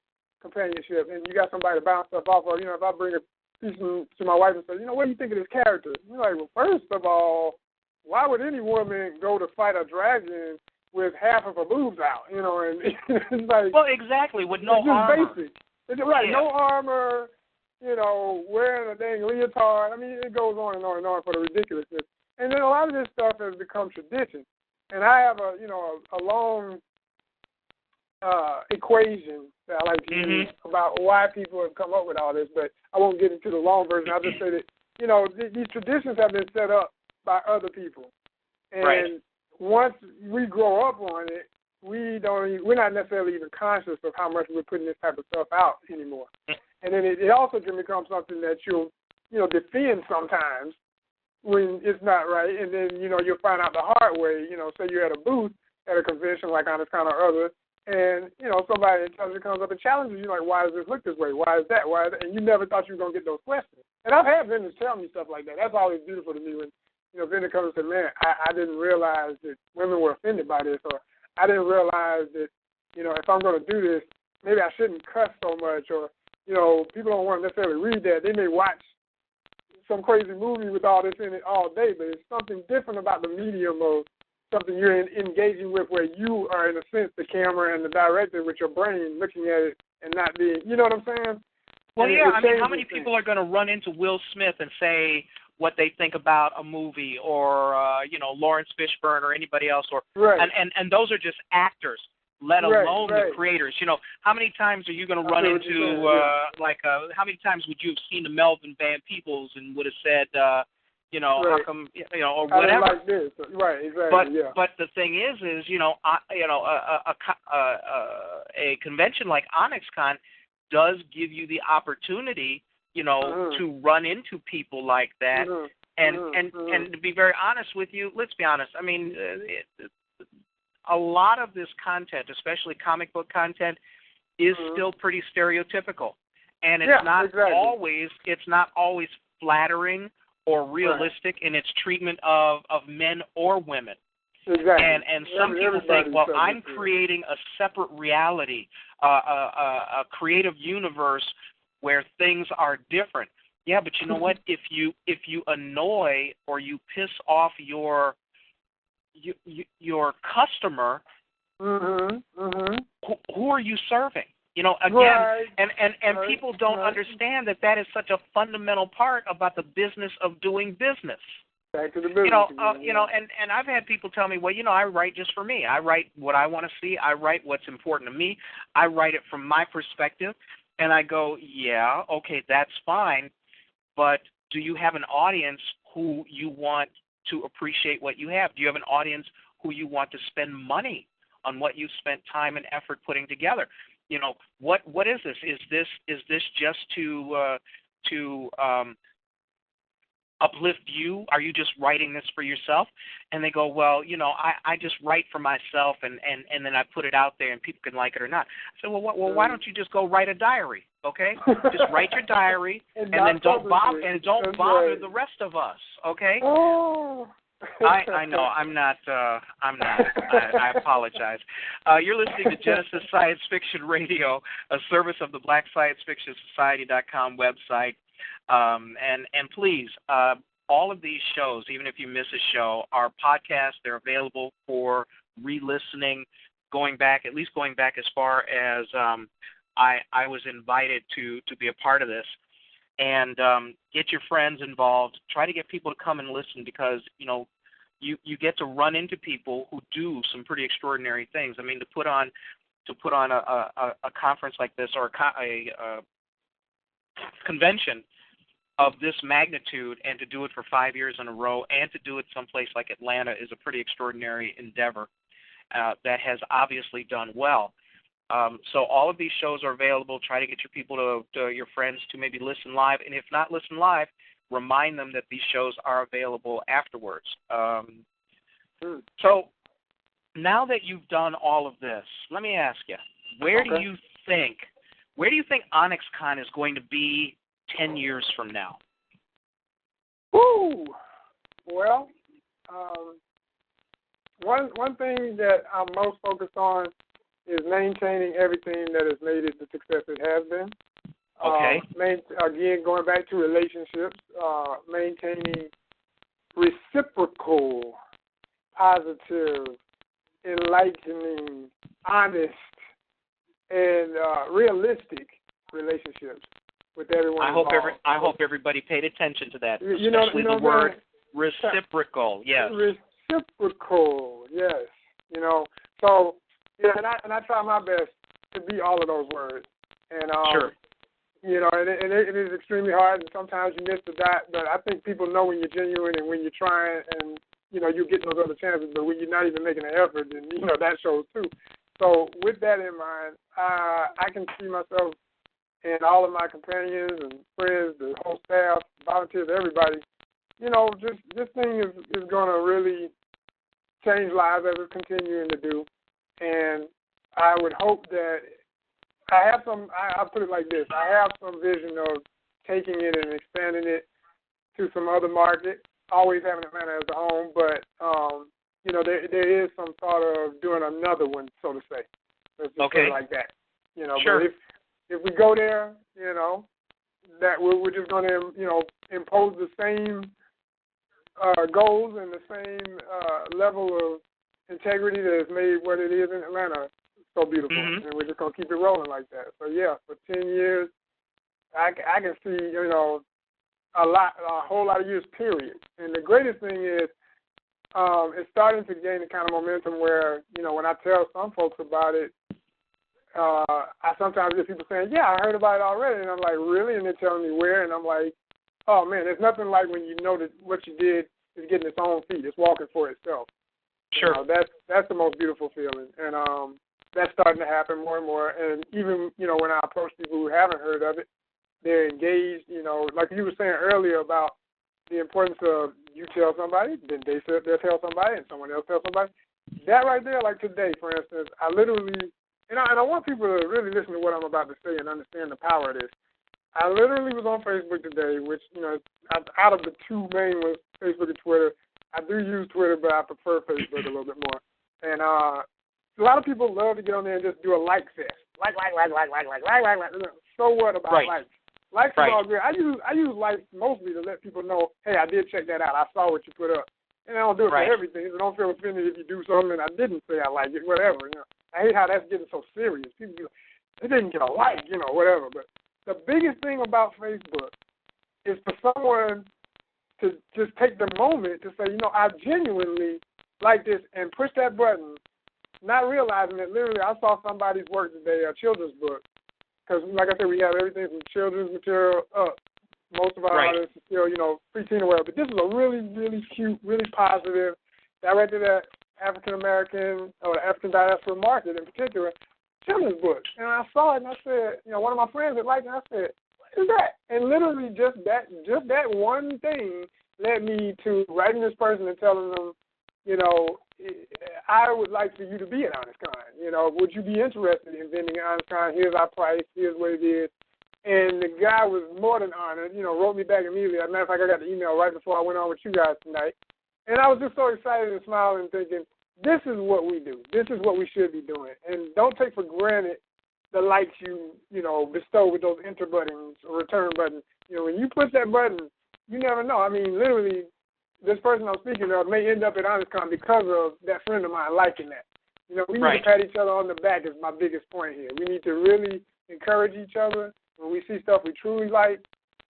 companionship and you got somebody to bounce stuff off of, if I bring a piece to my wife and say, what do you think of this character? You're like, well, first of all, why would any woman go to fight a dragon with half of her boobs out? And it's like, well, exactly, with no armor. It's just basic. It's right, no armor, wearing a dang leotard. I mean, it goes on and on and on for the ridiculousness. And then a lot of this stuff has become tradition. And I have a long equation that I like to use about why people have come up with all this, but I won't get into the long version. I'll just say that, these traditions have been set up by other people. And once we grow up on it, we're not necessarily even conscious of how much we're putting this type of stuff out anymore. And then it also can become something that you'll, defend sometimes when it's not right. And then, you'll find out the hard way, say you're at a booth at a convention like ONYXCON or other, and, somebody intelligent comes up and challenges you, like, why does this look this way? Why is that? Why is that? And you never thought you were going to get those questions. And I've had vendors tell me stuff like that. That's always beautiful to me when, vendor comes and says, man, I didn't realize that women were offended by this, or I didn't realize that, if I'm going to do this, maybe I shouldn't cuss so much, or, people don't want to necessarily read that. They may watch some crazy movie with all this in it all day, but it's something different about the medium of something you're engaging with where you are, in a sense, the camera and the director with your brain looking at it and not being, you know what I'm saying? Well, yeah, I mean, how many people are going to run into Will Smith and say what they think about a movie, or, Lawrence Fishburne or anybody else, or and those are just actors. let alone the creators. You know, how many times are you going to run into, how many times would you have seen the Melvin Van Peebles and would have said, you know, how come, you know, or whatever. Like this. Right, exactly. But the thing is, you know, a convention like ONYXCON does give you the opportunity, you know, to run into people like that. And to be very honest with you, let's be honest. I mean, a lot of this content, especially comic book content, is still pretty stereotypical, and it's not always flattering or realistic in its treatment of men or women. Exactly. And some people think, well, I'm creating a separate reality, a creative universe where things are different. Yeah, but you know what? If you annoy or you piss off your customer, who are you serving? You know, again, and people don't understand that is such a fundamental part about the business of doing business. Back to the business. You know, and I've had people tell me, well, you know, I write just for me. I write what I want to see. I write what's important to me. I write it from my perspective. And I go, yeah, okay, that's fine. But do you have an audience who you want to appreciate what you have? Do you have an audience who you want to spend money on what you've spent time and effort putting together? You know, what is this? Is this just to uplift you? Are you just writing this for yourself? And they go, well, you know, I just write for myself and then I put it out there and people can like it or not. I said, well, why don't you just go write a diary, okay? Just write your diary and then don't bother the rest of us, okay? Oh. I know. I'm not. I apologize. You're listening to Genesis Science Fiction Radio, a service of the BlackScienceFictionSociety.com website. And please, all of these shows, even if you miss a show, are podcasts. They're available for re-listening, at least going back as far as I was invited to be a part of this. And get your friends involved. Try to get people to come and listen because, you know, you get to run into people who do some pretty extraordinary things. I mean, to put on a conference like this or a convention of this magnitude and to do it for 5 years in a row and to do it someplace like Atlanta is a pretty extraordinary endeavor that has obviously done well. So all of these shows are available. Try to get your people your friends to maybe listen live. And if not listen live, remind them that these shows are available afterwards. So now that you've done all of this, let me ask you, where do you think ONYXCON is going to be 10 years from now? Ooh, well, one thing that I'm most focused on is maintaining everything that has made it the success it has been. Okay. Again, going back to relationships, maintaining reciprocal, positive, enlightening, honest, and realistic relationships with everyone. I hope everybody paid attention to that, especially the word reciprocal. Yes. Reciprocal. Yes. You know. So and I try my best to be all of those words. And sure. You know, and it is extremely hard, and sometimes you miss the dot. But I think people know when you're genuine and when you're trying, and you know you're getting those other chances. But when you're not even making an effort, then you know that shows too. So with that in mind, I can see myself and all of my companions and friends, the whole staff, volunteers, everybody. You know, this thing is going to really change lives as it's continuing to do. And I would hope that I'll put it like this. I have some vision of taking it and expanding it to some other market, always having Atlanta as a home, but, you know, there is some thought of doing another one, so to say. Let's just put it like that. You know, sure. But if we go there, you know, that we're just going to, you know, impose the same goals and the same level of integrity that has made what it is in Atlanta so beautiful, and we're just going to keep it rolling like that. So, yeah, for 10 years, I can see, you know, a whole lot of years, period. And the greatest thing is it's starting to gain the kind of momentum where, when I tell some folks about it, I sometimes get people saying, yeah, I heard about it already. And I'm like, really? And they're telling me where. And I'm like, oh, man, there's nothing like when you know that what you did is getting its own feet. It's walking for itself. Sure. That's the most beautiful feeling. And that's starting to happen more and more. And even, when I approach people who haven't heard of it, they're engaged, like you were saying earlier about the importance of you tell somebody, then they'll tell somebody, and someone else tells somebody. That right there, like today, for instance, I literally, and I want people to really listen to what I'm about to say and understand the power of this. I literally was on Facebook today, which, out of the two main ones, Facebook and Twitter, I do use Twitter, but I prefer Facebook a little bit more. And a lot of people love to get on there and just do a like fest. Like. So what about likes? Likes is all good. I use likes mostly to let people know, hey, I did check that out. I saw what you put up. And I don't do it for everything, so don't feel offended if you do something and I didn't say I like it, whatever. I hate how that's getting so serious. People be like, they didn't get a like, whatever. But the biggest thing about Facebook is for someone to just take the moment to say, I genuinely like this and push that button, not realizing that literally I saw somebody's work today, a children's book. Because, like I said, we have everything from children's material up. Most of our audience is still, preteen or whatever. But this is a really, really cute, really positive, directed at African-American or the African diaspora market in particular, children's book. And I saw it and I said, one of my friends had liked it, and I said, what is that? And literally just that one thing led me to writing this person and telling them, I would like for you to be an ONYXCON. Would you be interested in vending an ONYXCON? Here's our price. Here's what it is. And the guy was more than honored, wrote me back immediately. As a matter of fact, I got the email right before I went on with you guys tonight. And I was just so excited and smiling and thinking, this is what we do. This is what we should be doing. And don't take for granted the likes you bestow with those enter buttons or return buttons. When you push that button, you never know. I mean, literally, this person I'm speaking of may end up at ONYXCON because of that friend of mine liking that. We need to pat each other on the back is my biggest point here. We need to really encourage each other when we see stuff we truly like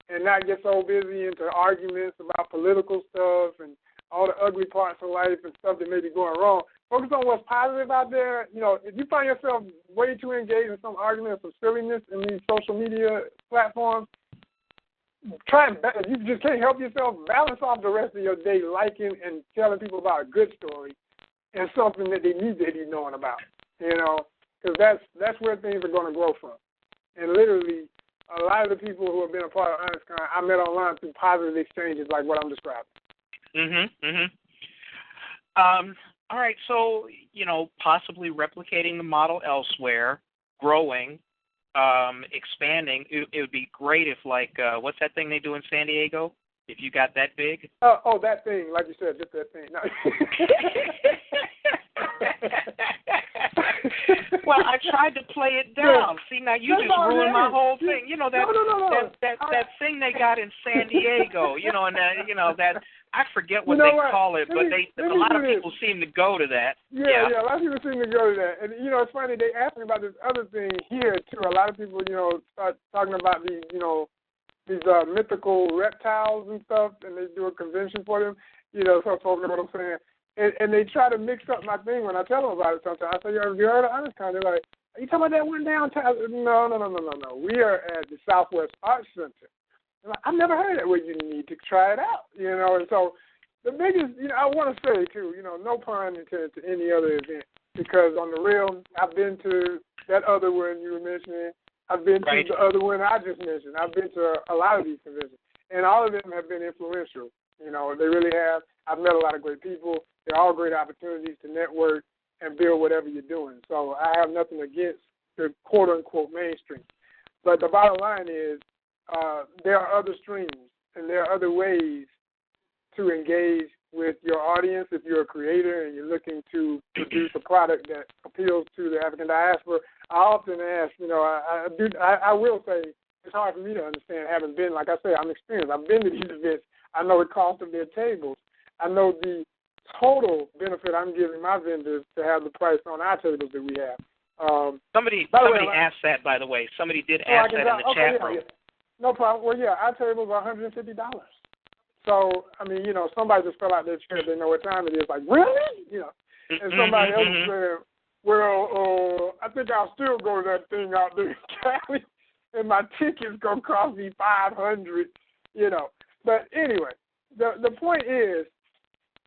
and not get so busy into arguments about political stuff and all the ugly parts of life and stuff that may be going wrong. Focus on what's positive out there. If you find yourself way too engaged in some argument or some silliness in these social media platforms, if you just can't help yourself, balance off the rest of your day liking and telling people about a good story and something that they need to be knowing about, because that's where things are going to grow from. And literally, a lot of the people who have been a part of ONYXCON, I met online through positive exchanges like what I'm describing. All right, so, possibly replicating the model elsewhere, growing, expanding. It would be great if, what's that thing they do in San Diego? If you got that big? That thing, like you said, just that thing. No. Well, I tried to play it down. See, now you just ruined my whole thing. That thing they got in San Diego. That I forget what they call it, but a lot of people seem to go to that. Yeah, a lot of people seem to go to that. And it's funny, they asked me about this other thing here too. A lot of people, start talking about these, these mythical reptiles and stuff, and they do a convention for them. So folks know what I'm saying. And they try to mix up my thing when I tell them about it sometimes. I say, have you heard of ONYXCON? They're like, are you talking about that one downtown? No. We are at the Southwest Arts Center. Like, I've never heard of that. Well, you need to try it out, And so the biggest, I want to say, too, no pun intended to any other event, because on the real, I've been to that other one you were mentioning. I've been to the other one I just mentioned. I've been to a lot of these conventions, and all of them have been influential. They really have. I've met a lot of great people. They're all great opportunities to network and build whatever you're doing. So I have nothing against the quote-unquote mainstream. But the bottom line is there are other streams and there are other ways to engage with your audience. If you're a creator and you're looking to produce a product that appeals to the African diaspora, I often ask, I will say it's hard for me to understand, having been, like I say, I'm experienced. I've been to these events. I know the cost of their tables. I know the total benefit I'm giving my vendors to have the price on our tables that we have. Somebody asked that, by the way. Somebody did ask that in the chat room. Yeah. No problem. Well, our tables are $150. So, I mean, you know, somebody just fell out their chair. They know what time it is. Like, really? You know, and somebody else said, well, I think I'll still go to that thing out there in Cali, and my ticket's going to cost me $500, you know. But anyway, the point is,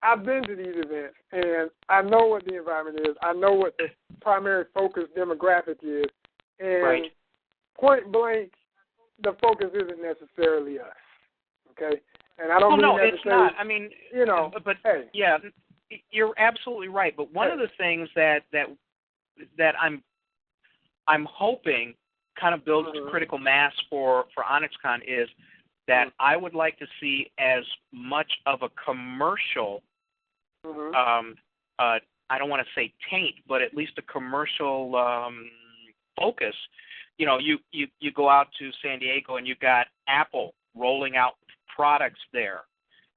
I've been to these events, and I know what the environment is. I know what the primary focus demographic is. And point blank, the focus isn't necessarily us, okay? And I don't mean that to say, not. I mean, you know, but hey. Yeah, you're absolutely right. But one of the things that I'm hoping kind of builds critical mass for ONYXCON is that I would like to see as much of a commercial, I don't want to say taint, but at least a commercial focus. You know, you go out to San Diego and you've got Apple rolling out products there,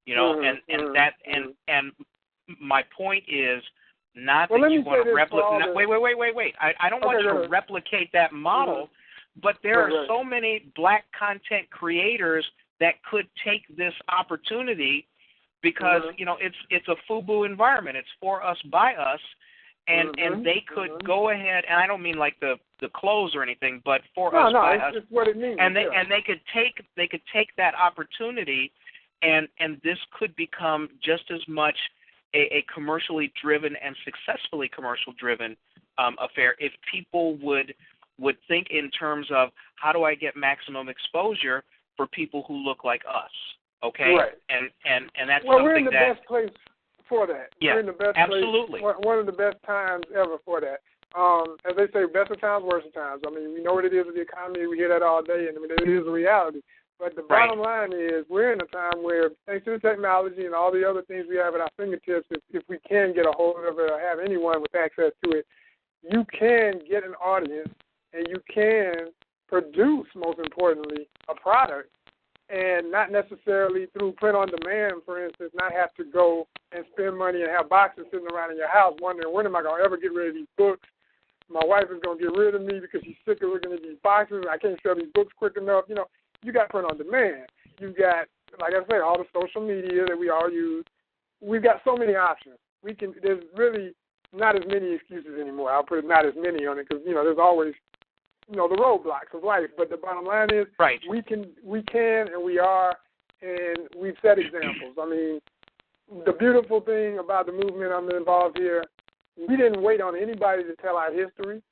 you know, and my point is not that you want to replicate. Wait. I don't want you to replicate that model, but there are so many black content creators that could take this opportunity because you know it's a FUBU environment. It's for us by us, and they could go ahead. And I don't mean like the clothes or anything, but for us by us. Just what it means. And they could take that opportunity, and this could become just as much a commercially driven and successfully commercial driven affair if people would think in terms of how do I get maximum exposure for people who look like us. Okay, right. and that's well, something we're in the that best place for that. Yeah, we're in the best absolutely. place. One of the best times ever for that. As they say, best of times, worst of times. I mean, we know what it is with the economy. We hear that all day, and I mean, it is a reality. But the bottom line is we're in a time where, thanks to the technology and all the other things we have at our fingertips, if we can get a hold of it or have anyone with access to it, you can get an audience and you can produce, most importantly, a product, and not necessarily through print on demand, for instance, not have to go and spend money and have boxes sitting around in your house wondering, when am I going to ever get rid of these books? My wife is going to get rid of me because she's sick of looking at these boxes. I can't sell these books quick enough. You know, you got print on demand. You got, like I say, all the social media that we all use. We've got so many options. There's really not as many excuses anymore. I'll put not as many on it because, you know, there's always, you know, the roadblocks of life. But the bottom line is we can and we are, and we've set examples. I mean, the beautiful thing about the movement I'm involved here, we didn't wait on anybody to tell our history.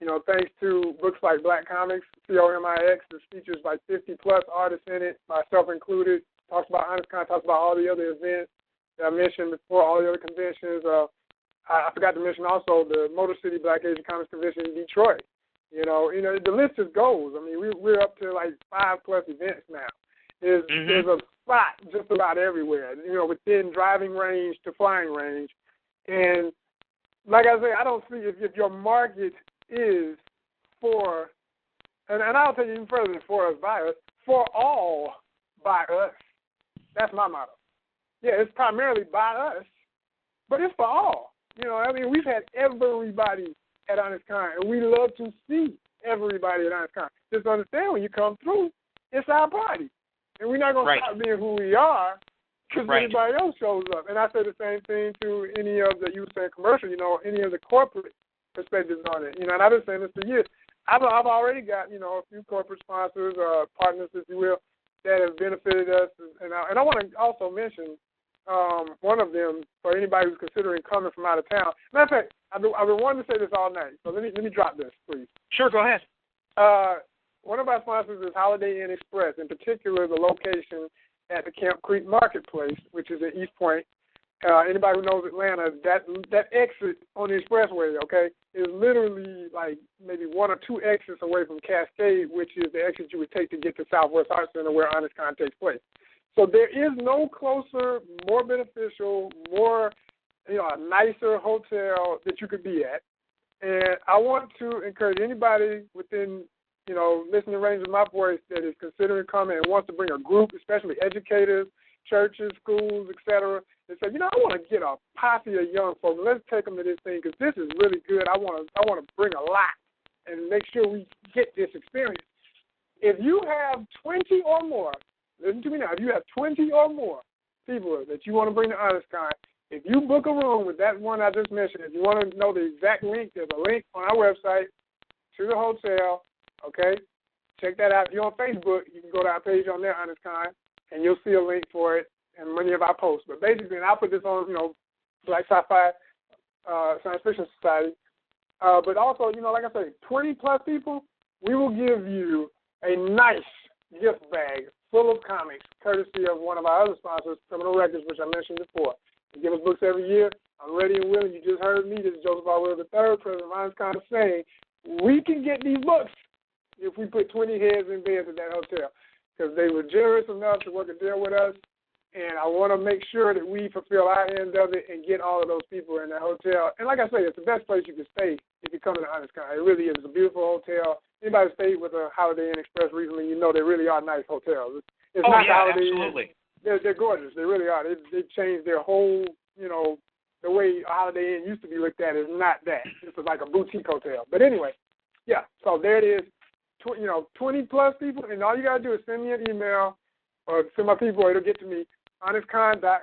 You know, thanks to books like Black Comics, COMIX, that features like 50-plus artists in it, myself included, talks about ONYXCON, talks about all the other events that I mentioned before, all the other conventions. I forgot to mention also the Motor City Black Asian Comics Convention in Detroit. You know, the list just goes. I mean, we're up to like 5+ events now. There's a spot just about everywhere, you know, within driving range to flying range. And like I say, I don't see if your market is for, and I'll take it even further than for us, by us, for all by us. That's my motto. Yeah, it's primarily by us, but it's for all. You know, I mean, we've had everybody at ONYXCON, and we love to see everybody at ONYXCON. Just understand, when you come through, it's our party. And we're not going to stop being who we are because anybody else shows up. And I say the same thing to any of the, you were saying commercial, you know, any of the corporate perspectives on it. You know, and I've been saying this for years. I've already got, you know, a few corporate sponsors, partners, if you will, that have benefited us. And I want to also mention one of them for anybody who's considering coming from out of town. Matter of fact, I've been wanting to say this all night, so let me drop this, please. Sure, go ahead. One of our sponsors is Holiday Inn Express, in particular the location at the Camp Creek Marketplace, which is at East Point. Anybody who knows Atlanta, that exit on the expressway, okay, is literally like maybe 1 or 2 exits away from Cascade, which is the exit you would take to get to Southwest Arts Center where ONYXCON takes place. So there is no closer, more beneficial, more, you know, a nicer hotel that you could be at. And I want to encourage anybody within, you know, listening range of my voice that is considering coming and wants to bring a group, especially educators, churches, schools, etc., and say, you know, I want to get a posse of young folks. Let's take them to this thing because this is really good. I want to bring a lot and make sure we get this experience. If you have 20 or more, listen to me now, if you have 20 or more people that you want to bring to ONYXCON, if you book a room with that one I just mentioned, if you want to know the exact link, there's a link on our website to the hotel, okay? Check that out. If you're on Facebook, you can go to our page on there, ONYXCON, and you'll see a link for it and many of our posts. But basically, and I'll put this on, Black SCIFI Science Fiction Society. But also, like I say, 20-plus people, we will give you a nice gift bag full of comics, courtesy of one of our other sponsors, Criminal Records, which I mentioned before. They give us books every year. I'm ready and willing. You just heard me. This is Joseph R. Will III, president of ONYXCON, saying we can get these books if we put 20 heads in beds at that hotel, because they were generous enough to work a deal with us, and I want to make sure that we fulfill our end of it and get all of those people in that hotel. And like I say, it's the best place you can stay if you come to ONYXCON. It really is. It's a beautiful hotel. Anybody stayed with a Holiday Inn Express recently, you know they really are nice hotels. It's not Holiday absolutely. Inn. They're gorgeous. They really are. They changed their whole, the way a Holiday Inn used to be looked at is not that. It's like a boutique hotel. But anyway, yeah, so there it is. 20-plus people, and all you got to do is send me an email or send my people, it'll get to me, ONYXCON, at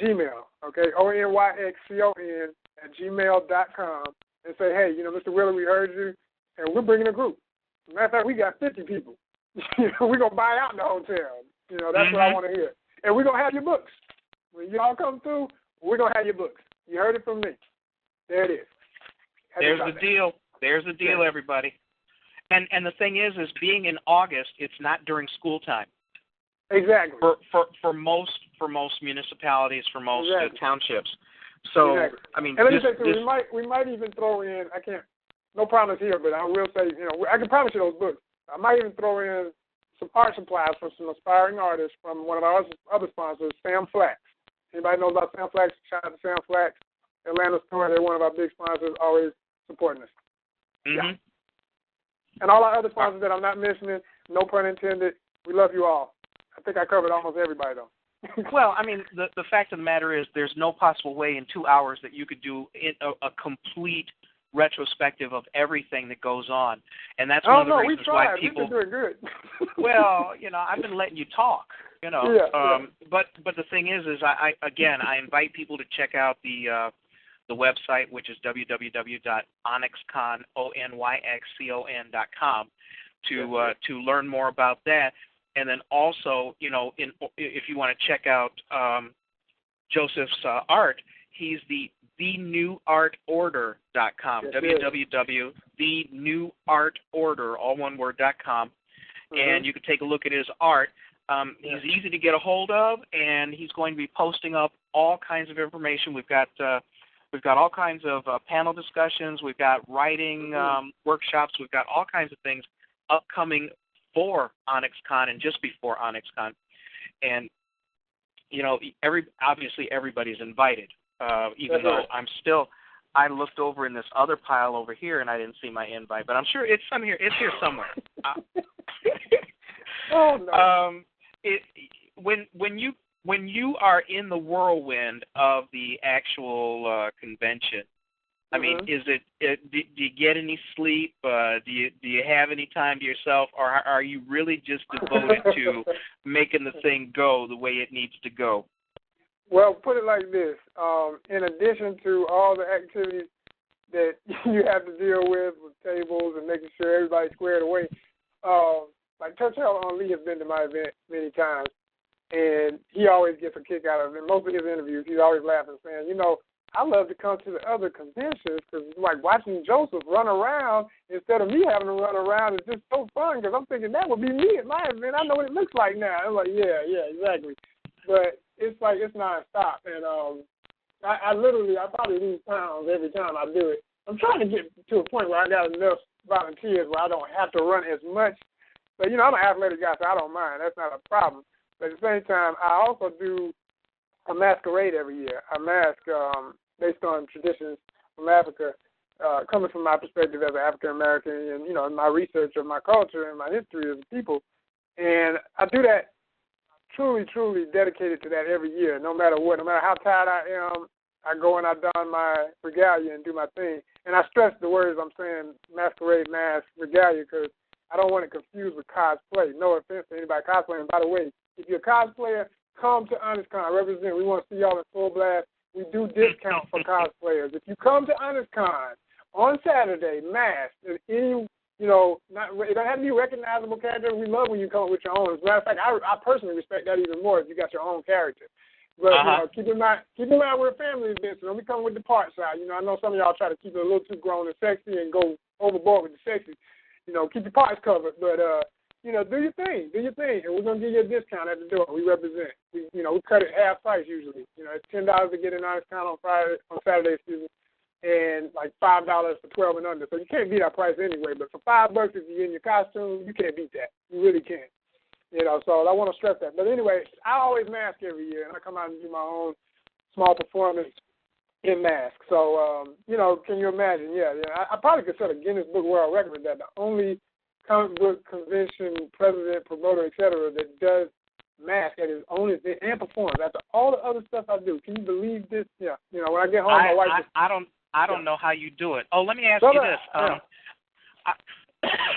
Gmail, okay, ONYXCON at gmail.com, and say, hey, Mr. Willer, we heard you, and we're bringing a group. Matter of fact, we got 50 people. We're going to buy out the hotel. That's what I want to hear. And we're going to have your books. When y'all come through, we're going to have your books. You heard it from me. There it is. There's the deal. There's the deal, everybody. And the thing is being in August, it's not during school time. Exactly. For most municipalities, for most townships. So I mean, and let me say too, we might even throw in. I can't. No promise here, but I will say, I can promise you those books. I might even throw in some art supplies for some aspiring artists from one of our other sponsors, Sam Flax. Anybody know about Sam Flax? Shout out to Sam Flax, Atlanta store. They're one of our big sponsors, always supporting us. Mm-hmm. Yeah. And all our other sponsors that I'm not mentioning, no pun intended, we love you all. I think I covered almost everybody, though. Well, I mean, the fact of the matter is there's no possible way in 2 hours that you could do a complete retrospective of everything that goes on. And that's one of the reasons why people... We've been doing good. Well, I've been letting you talk, But the thing is I invite people to check out the website, which is www.onyxcon.com to learn more about that. And then also, if you want to check out Joseph's art, he's the thenewartorder.com, www.thenewartorder, all one word.com, and you can take a look at his art. He's easy to get a hold of, and he's going to be posting up all kinds of information. We've got all kinds of panel discussions. We've got writing workshops. We've got all kinds of things upcoming for ONYXCON and just before ONYXCON. And, obviously everybody's invited, even though I looked over in this other pile over here and I didn't see my invite, but I'm sure it's here. It's here somewhere. Oh, no. When you are in the whirlwind of the actual convention, I mean, do you get any sleep? Do you have any time to yourself, or are you really just devoted to making the thing go the way it needs to go? Well, put it like this: in addition to all the activities that you have to deal with tables and making sure everybody's squared away, like Churchill Lee has been to my event many times. And he always gets a kick out of it. Most of his interviews, he's always laughing, saying, I love to come to the other conventions because it's like watching Joseph run around instead of me having to run around is just so fun because I'm thinking that would be me at my event. I know what it looks like now. I'm like, yeah, exactly. But it's like it's nonstop. And I probably lose pounds every time I do it. I'm trying to get to a point where I got enough volunteers where I don't have to run as much. But, I'm an athletic guy, so I don't mind. That's not a problem. But at the same time, I also do a masquerade every year. A mask based on traditions from Africa, coming from my perspective as an African American, and in my research of my culture and my history as a people. And I do that truly, truly dedicated to that every year. No matter what, no matter how tired I am, I go and I don my regalia and do my thing. And I stress the words I'm saying: masquerade, mask, regalia, because I don't want it confused with cosplay. No offense to anybody cosplaying. By the way, if you're a cosplayer, come to ONYXCON, represent. We want to see y'all in full blast. We do discount for cosplayers. If you come to ONYXCON on Saturday, masked, and any, it don't have to be recognizable character. We love when you come with your own. As a matter of fact, I personally respect that even more if you got your own character. But keep in mind we're a family event, so don't be coming with the part side. I know some of y'all try to keep it a little too grown and sexy and go overboard with the sexy. Keep your parts covered, but do your thing, and we're gonna give you a discount at the door. We represent. We cut it half price usually. It's $10 to get an ONYXCON on Saturday, and like $5 for 12 and under. So you can't beat our price anyway. But for $5 if you're in your costume, you can't beat that. You really can't. So I want to stress that. But anyway, I always mask every year, and I come out and do my own small performance in mask. So, can you imagine? Yeah. I probably could set a Guinness Book World Record with that. The only comic book convention president, promoter, etc. that does mask at his own event and performs after all the other stuff I do. Can you believe this? Yeah. When I get home, my wife. I don't know how you do it. Oh, let me ask you this.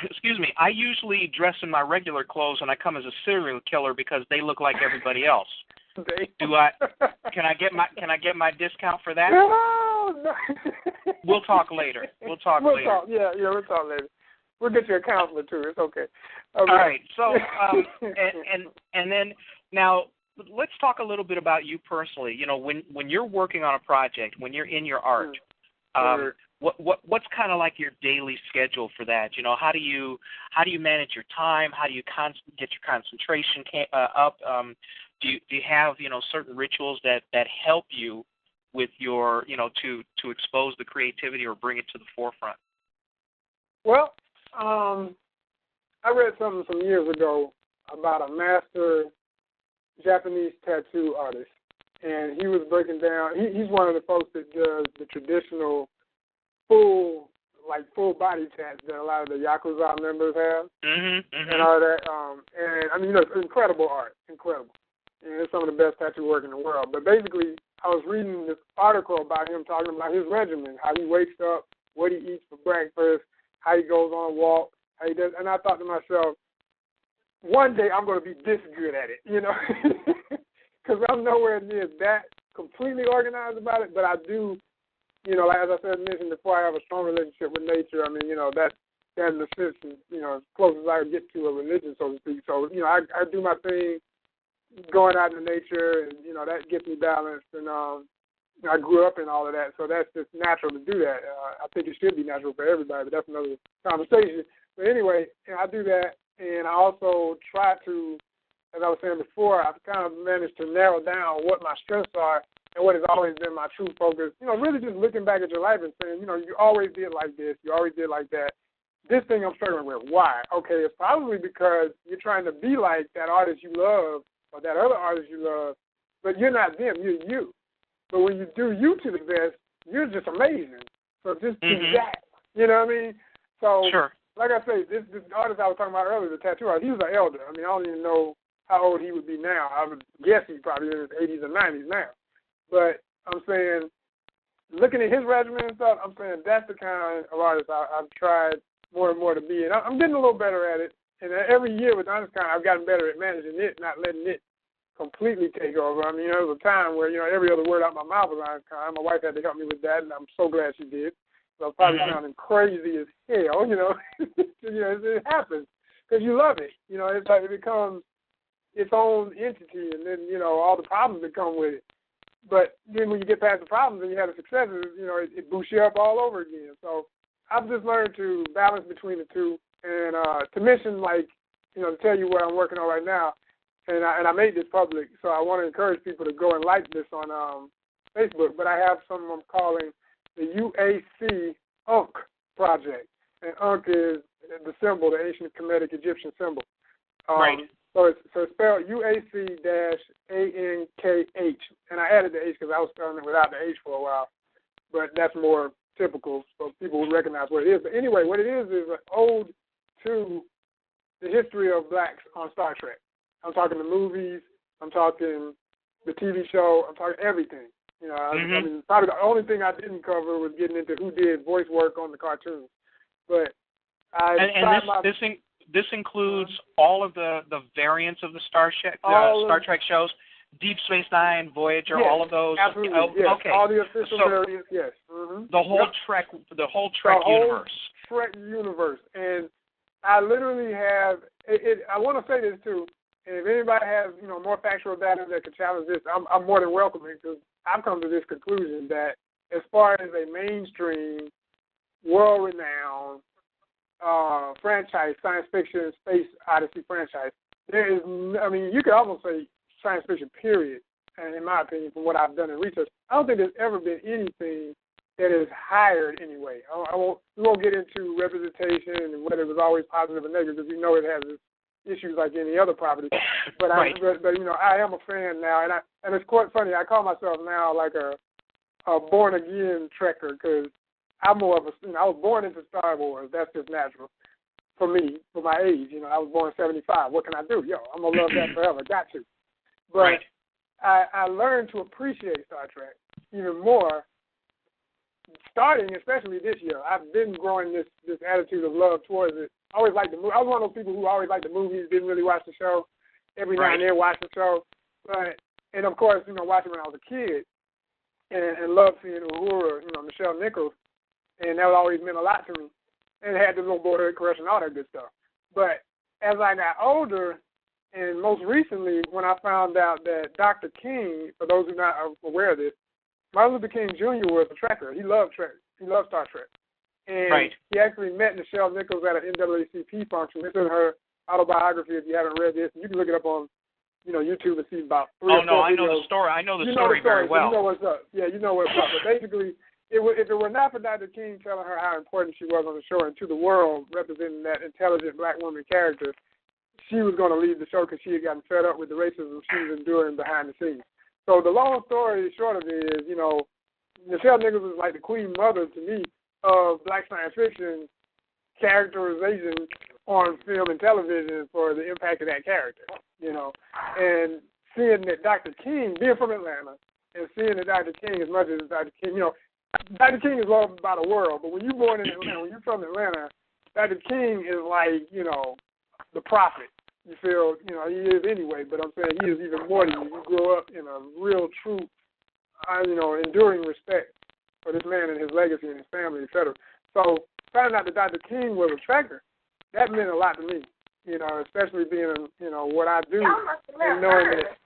Excuse me. I usually dress in my regular clothes and I come as a serial killer because they look like everybody else. Can I get my discount for that? No. We'll talk later. We'll talk later. We'll talk later. We'll get you a counselor too. It's okay. All right. So and then now let's talk a little bit about you personally. When you're working on a project, when you're in your art, what's kind of like your daily schedule for that? How do you manage your time? How do you get your concentration up? Do you have certain rituals that help you with your to expose the creativity or bring it to the forefront? Well, I read something some years ago about a master Japanese tattoo artist, and he was breaking down. He's one of the folks that does the traditional full body tats that a lot of the Yakuza members have, and all that. And I mean, it's incredible art, incredible. And it's some of the best tattoo work in the world. But basically, I was reading this article about him talking about his regimen, how he wakes up, what he eats for breakfast, how he goes on a walk, how he does. And I thought to myself, one day I'm going to be this good at it, because I'm nowhere near that completely organized about it. But I do, like as I mentioned before, I have a strong relationship with nature. I mean, that in the sense, as close as I get to a religion, so to speak. So, I do my thing, going out in nature, and that gets me balanced. And I grew up in all of that, so that's just natural to do that. I think it should be natural for everybody, but that's another conversation. But anyway, I do that, and I also try to, as I was saying before, I've kind of managed to narrow down what my strengths are and what has always been my true focus. Really just looking back at your life and saying, you always did like this, you always did like that. This thing I'm struggling with, why? Okay, it's probably because you're trying to be like that artist you love or that other artist you love, but you're not them, you're you. But when you do you to the best, you're just amazing. So just do that. You know what I mean? So, sure. Like I say, this artist I was talking about earlier, the tattoo artist, he was an elder. I mean, I don't even know how old he would be now. I would guess he's probably in his 80s or 90s now. But I'm saying, looking at his regimen and stuff, I'm saying that's the kind of artist I've tried more and more to be. And I'm getting a little better at it. And every year with ONYXCON, I've gotten better at managing it, not letting it completely take over. I mean, there was a time where, every other word out my mouth was ONYXCON. My wife had to help me with that, and I'm so glad she did. So I'm probably sounding crazy as hell, it happens because you love it. It's like it becomes its own entity, and then, all the problems that come with it. But then when you get past the problems and you have the successes, it boosts you up all over again. So I've just learned to balance between the two, and to mention, to tell you what I'm working on right now, and I made this public, so I want to encourage people to go and like this on Facebook. But I have something I'm calling the UAC UNC project, and UNC is the symbol, the ancient Kemetic Egyptian symbol. Right. So it's spelled UAC-ANKH, and I added the H because I was spelling it without the H for a while, but that's more typical, so people would recognize what it is. But anyway, what it is an ode to the history of blacks on Star Trek. I'm talking the movies, I'm talking the TV show, I'm talking everything. I mean, probably the only thing I didn't cover was getting into who did voice work on the cartoons. But this includes all of the variants of the Star Trek shows, Deep Space Nine, Voyager, yes, all of those. Absolutely. Yes. Yes. Okay. All the official variants. Yes. Mm-hmm. The whole Trek. The whole Trek universe. Trek universe, and I literally have. I want to say this too. And if anybody has more factual data that can challenge this, I'm more than welcoming, because I've come to this conclusion that as far as a mainstream, world-renowned franchise, science fiction, space odyssey franchise, there is, you could almost say science fiction, period, and in my opinion, from what I've done in research, I don't think there's ever been anything that is higher anyway. We won't get into representation and whether it was always positive or negative, because it has issues like any other property. But right. I am a fan now, and it's quite funny. I call myself now like a born again Trekker, because I'm more of a. I was born into Star Wars. That's just natural for me, for my age. I was born in '75. What can I do? I'm gonna love that forever. Got to. But right. I learned to appreciate Star Trek even more. Starting, especially this year, I've been growing this attitude of love towards it. I always liked the movie. I was one of those people who always liked the movies, didn't really watch the show. Every now and then watch the show. And of course, watching when I was a kid and loved seeing Uhura, Michelle Nichols, and that always meant a lot to me. And it had the little boyhood crush and all that good stuff. But as I got older, and most recently when I found out that Dr. King, for those who are not aware of this, Martin Luther King Jr. was a Trekker. He loved Trek. He loved Star Trek. And he actually met Michelle Nichols at an NAACP function. It's in her autobiography if you haven't read this. You can look it up on YouTube and see about 3 or 4 videos. I know the story. I know the story very well. So you know what's up. Yeah, you know what's up. But basically, if it were not for Dr. King telling her how important she was on the show and to the world, representing that intelligent black woman character, she was going to leave the show because she had gotten fed up with the racism she was enduring behind the scenes. So the long story short of it is, Michelle Nichols is like the queen mother to me of black science fiction characterization on film and television for the impact of that character, And seeing that Dr. King, being from Atlanta, and seeing that Dr. King, as much as Dr. King, Dr. King is loved by the world, but when you're born in Atlanta, when you're from Atlanta, Dr. King is like, the prophet. You feel, he is anyway, but I'm saying he is even more than you. You grow up in a real, true, enduring respect for this man and his legacy and his family, et cetera. So finding out that Dr. King was a Trekker, that meant a lot to me, especially being, what I do and knowing that.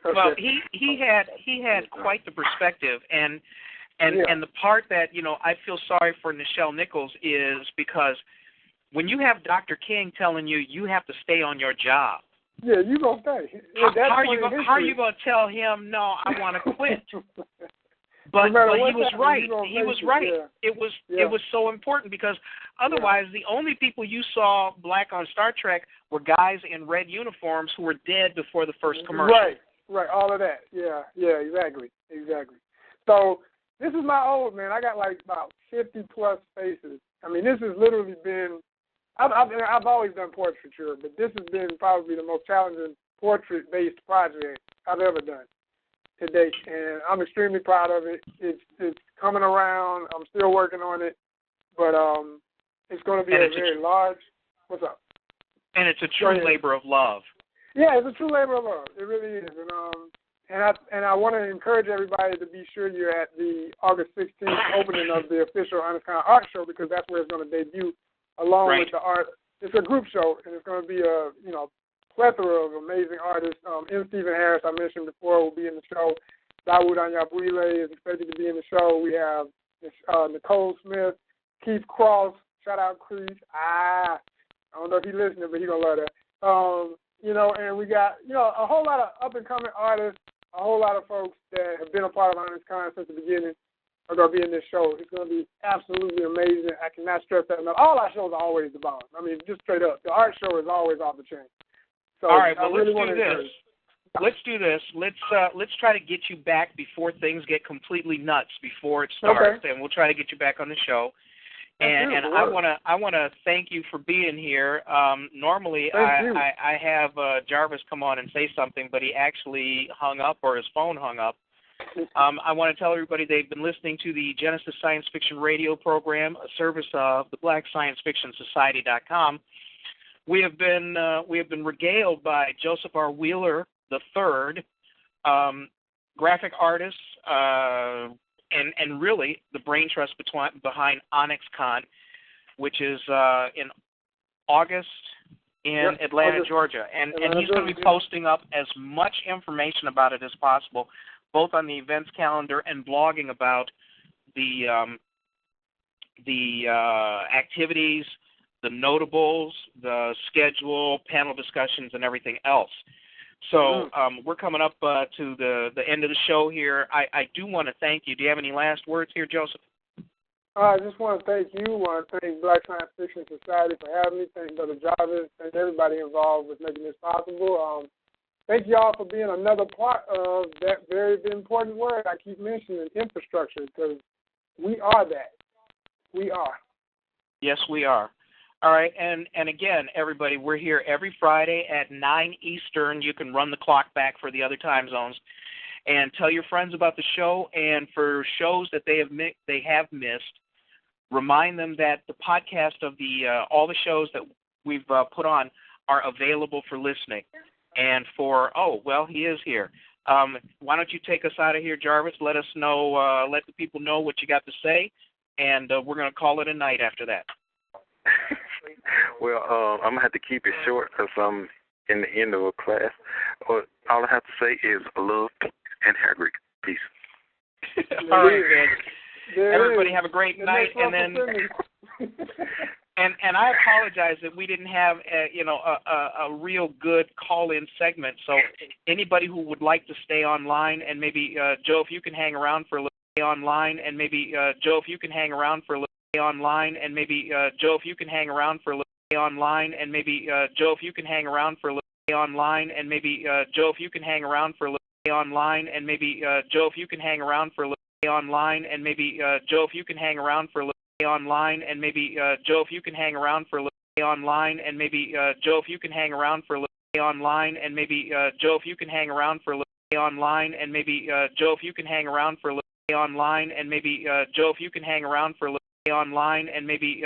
Well, he had quite the perspective, and the part that, I feel sorry for Nichelle Nichols is because when you have Dr. King telling you have to stay on your job. Yeah, you gonna stay. How are you gonna tell him no? I want to quit. But he was right. He was right. Yeah. It was so important because otherwise the only people you saw black on Star Trek were guys in red uniforms who were dead before the first commercial. Right. All of that. Yeah. Exactly. So this is my old man. I got like about 50 plus faces. This has literally been. I've always done portraiture, but this has been probably the most challenging portrait-based project I've ever done to date, and I'm extremely proud of it. It's coming around. I'm still working on it, but it's going to be a very large. What's up? And it's a true labor of love. Yeah, it's a true labor of love. It really is, and I want to encourage everybody to be sure you're at the August 16th opening of the official ONYXCON art show, because that's where it's going to debut. Along with the art, it's a group show, and it's going to be a plethora of amazing artists. M. Stephen Harris, I mentioned before, will be in the show. Dawood Anyabwile is expected to be in the show. We have Nicole Smith, Keith Cross. Shout out Keith. I don't know if he's listening, but he's gonna love that. And we got a whole lot of up and coming artists, a whole lot of folks that have been a part of ONYXCON since the beginning. Are going to be in this show. It's going to be absolutely amazing. I cannot stress that enough. All our shows are always the bomb. Just straight up. The art show is always off the chain. So all right, well, let's do this. Let's try to get you back before things get completely nuts before it starts, and we'll try to get you back on the show. And I want to thank you for being here. Normally I have Jarvis come on and say something, but he actually hung up, or his phone hung up. I want to tell everybody they've been listening to the Genesis Science Fiction Radio program, a service of the BlackScienceFictionSociety.com. We have been regaled by Joseph R. Wheeler III, graphic artists, and really the brain trust behind ONYXCON, which is in August in Atlanta, Georgia. And he's going to be posting up as much information about it as possible, both on the events calendar and blogging about the activities, the notables, the schedule, panel discussions, and everything else. So we're coming up to the end of the show here. I do want to thank you. Do you have any last words here, Joseph? I just want to thank you. I want to thank Black Science Fiction Society for having me. Thank Brother Jarvis. Thank everybody involved with making this possible. Thank you all for being another part of that very important word I keep mentioning, infrastructure, because we are that. We are. Yes, we are. All right, and again, everybody, we're here every Friday at 9 Eastern. You can run the clock back for the other time zones. And tell your friends about the show, and for shows that they have missed, remind them that the podcast of all the shows that we've put on are available for listening. And he is here. Why don't you take us out of here, Jarvis? Let us know, let the people know what you got to say, and we're going to call it a night after that. Well, I'm going to have to keep it short because I'm in the end of a class. All I have to say is love and Hagrid. Peace. All right, man. Everybody have a great night, and then and I apologize that we didn't have a real good call-in segment. So anybody who would like to stay online, and maybe Joe, if you can hang around for a little online, and maybe Joe, if you can hang around for a little online, and maybe Joe, if you can hang around for a little online, and maybe Joe, if you can hang around for a little online, and maybe Joe, if you can hang around for a little online, and maybe Joe, if you can hang around for a little online, and maybe Joe, if you can hang around for a little online, and maybe Joe, if you can hang around for a little online, and maybe Joe, if you can hang around for a little online, and maybe Joe, if you can hang around for a little online, and maybe Joe, if you can hang around for a little online, and maybe Joe, if you can hang around for a little online, and maybe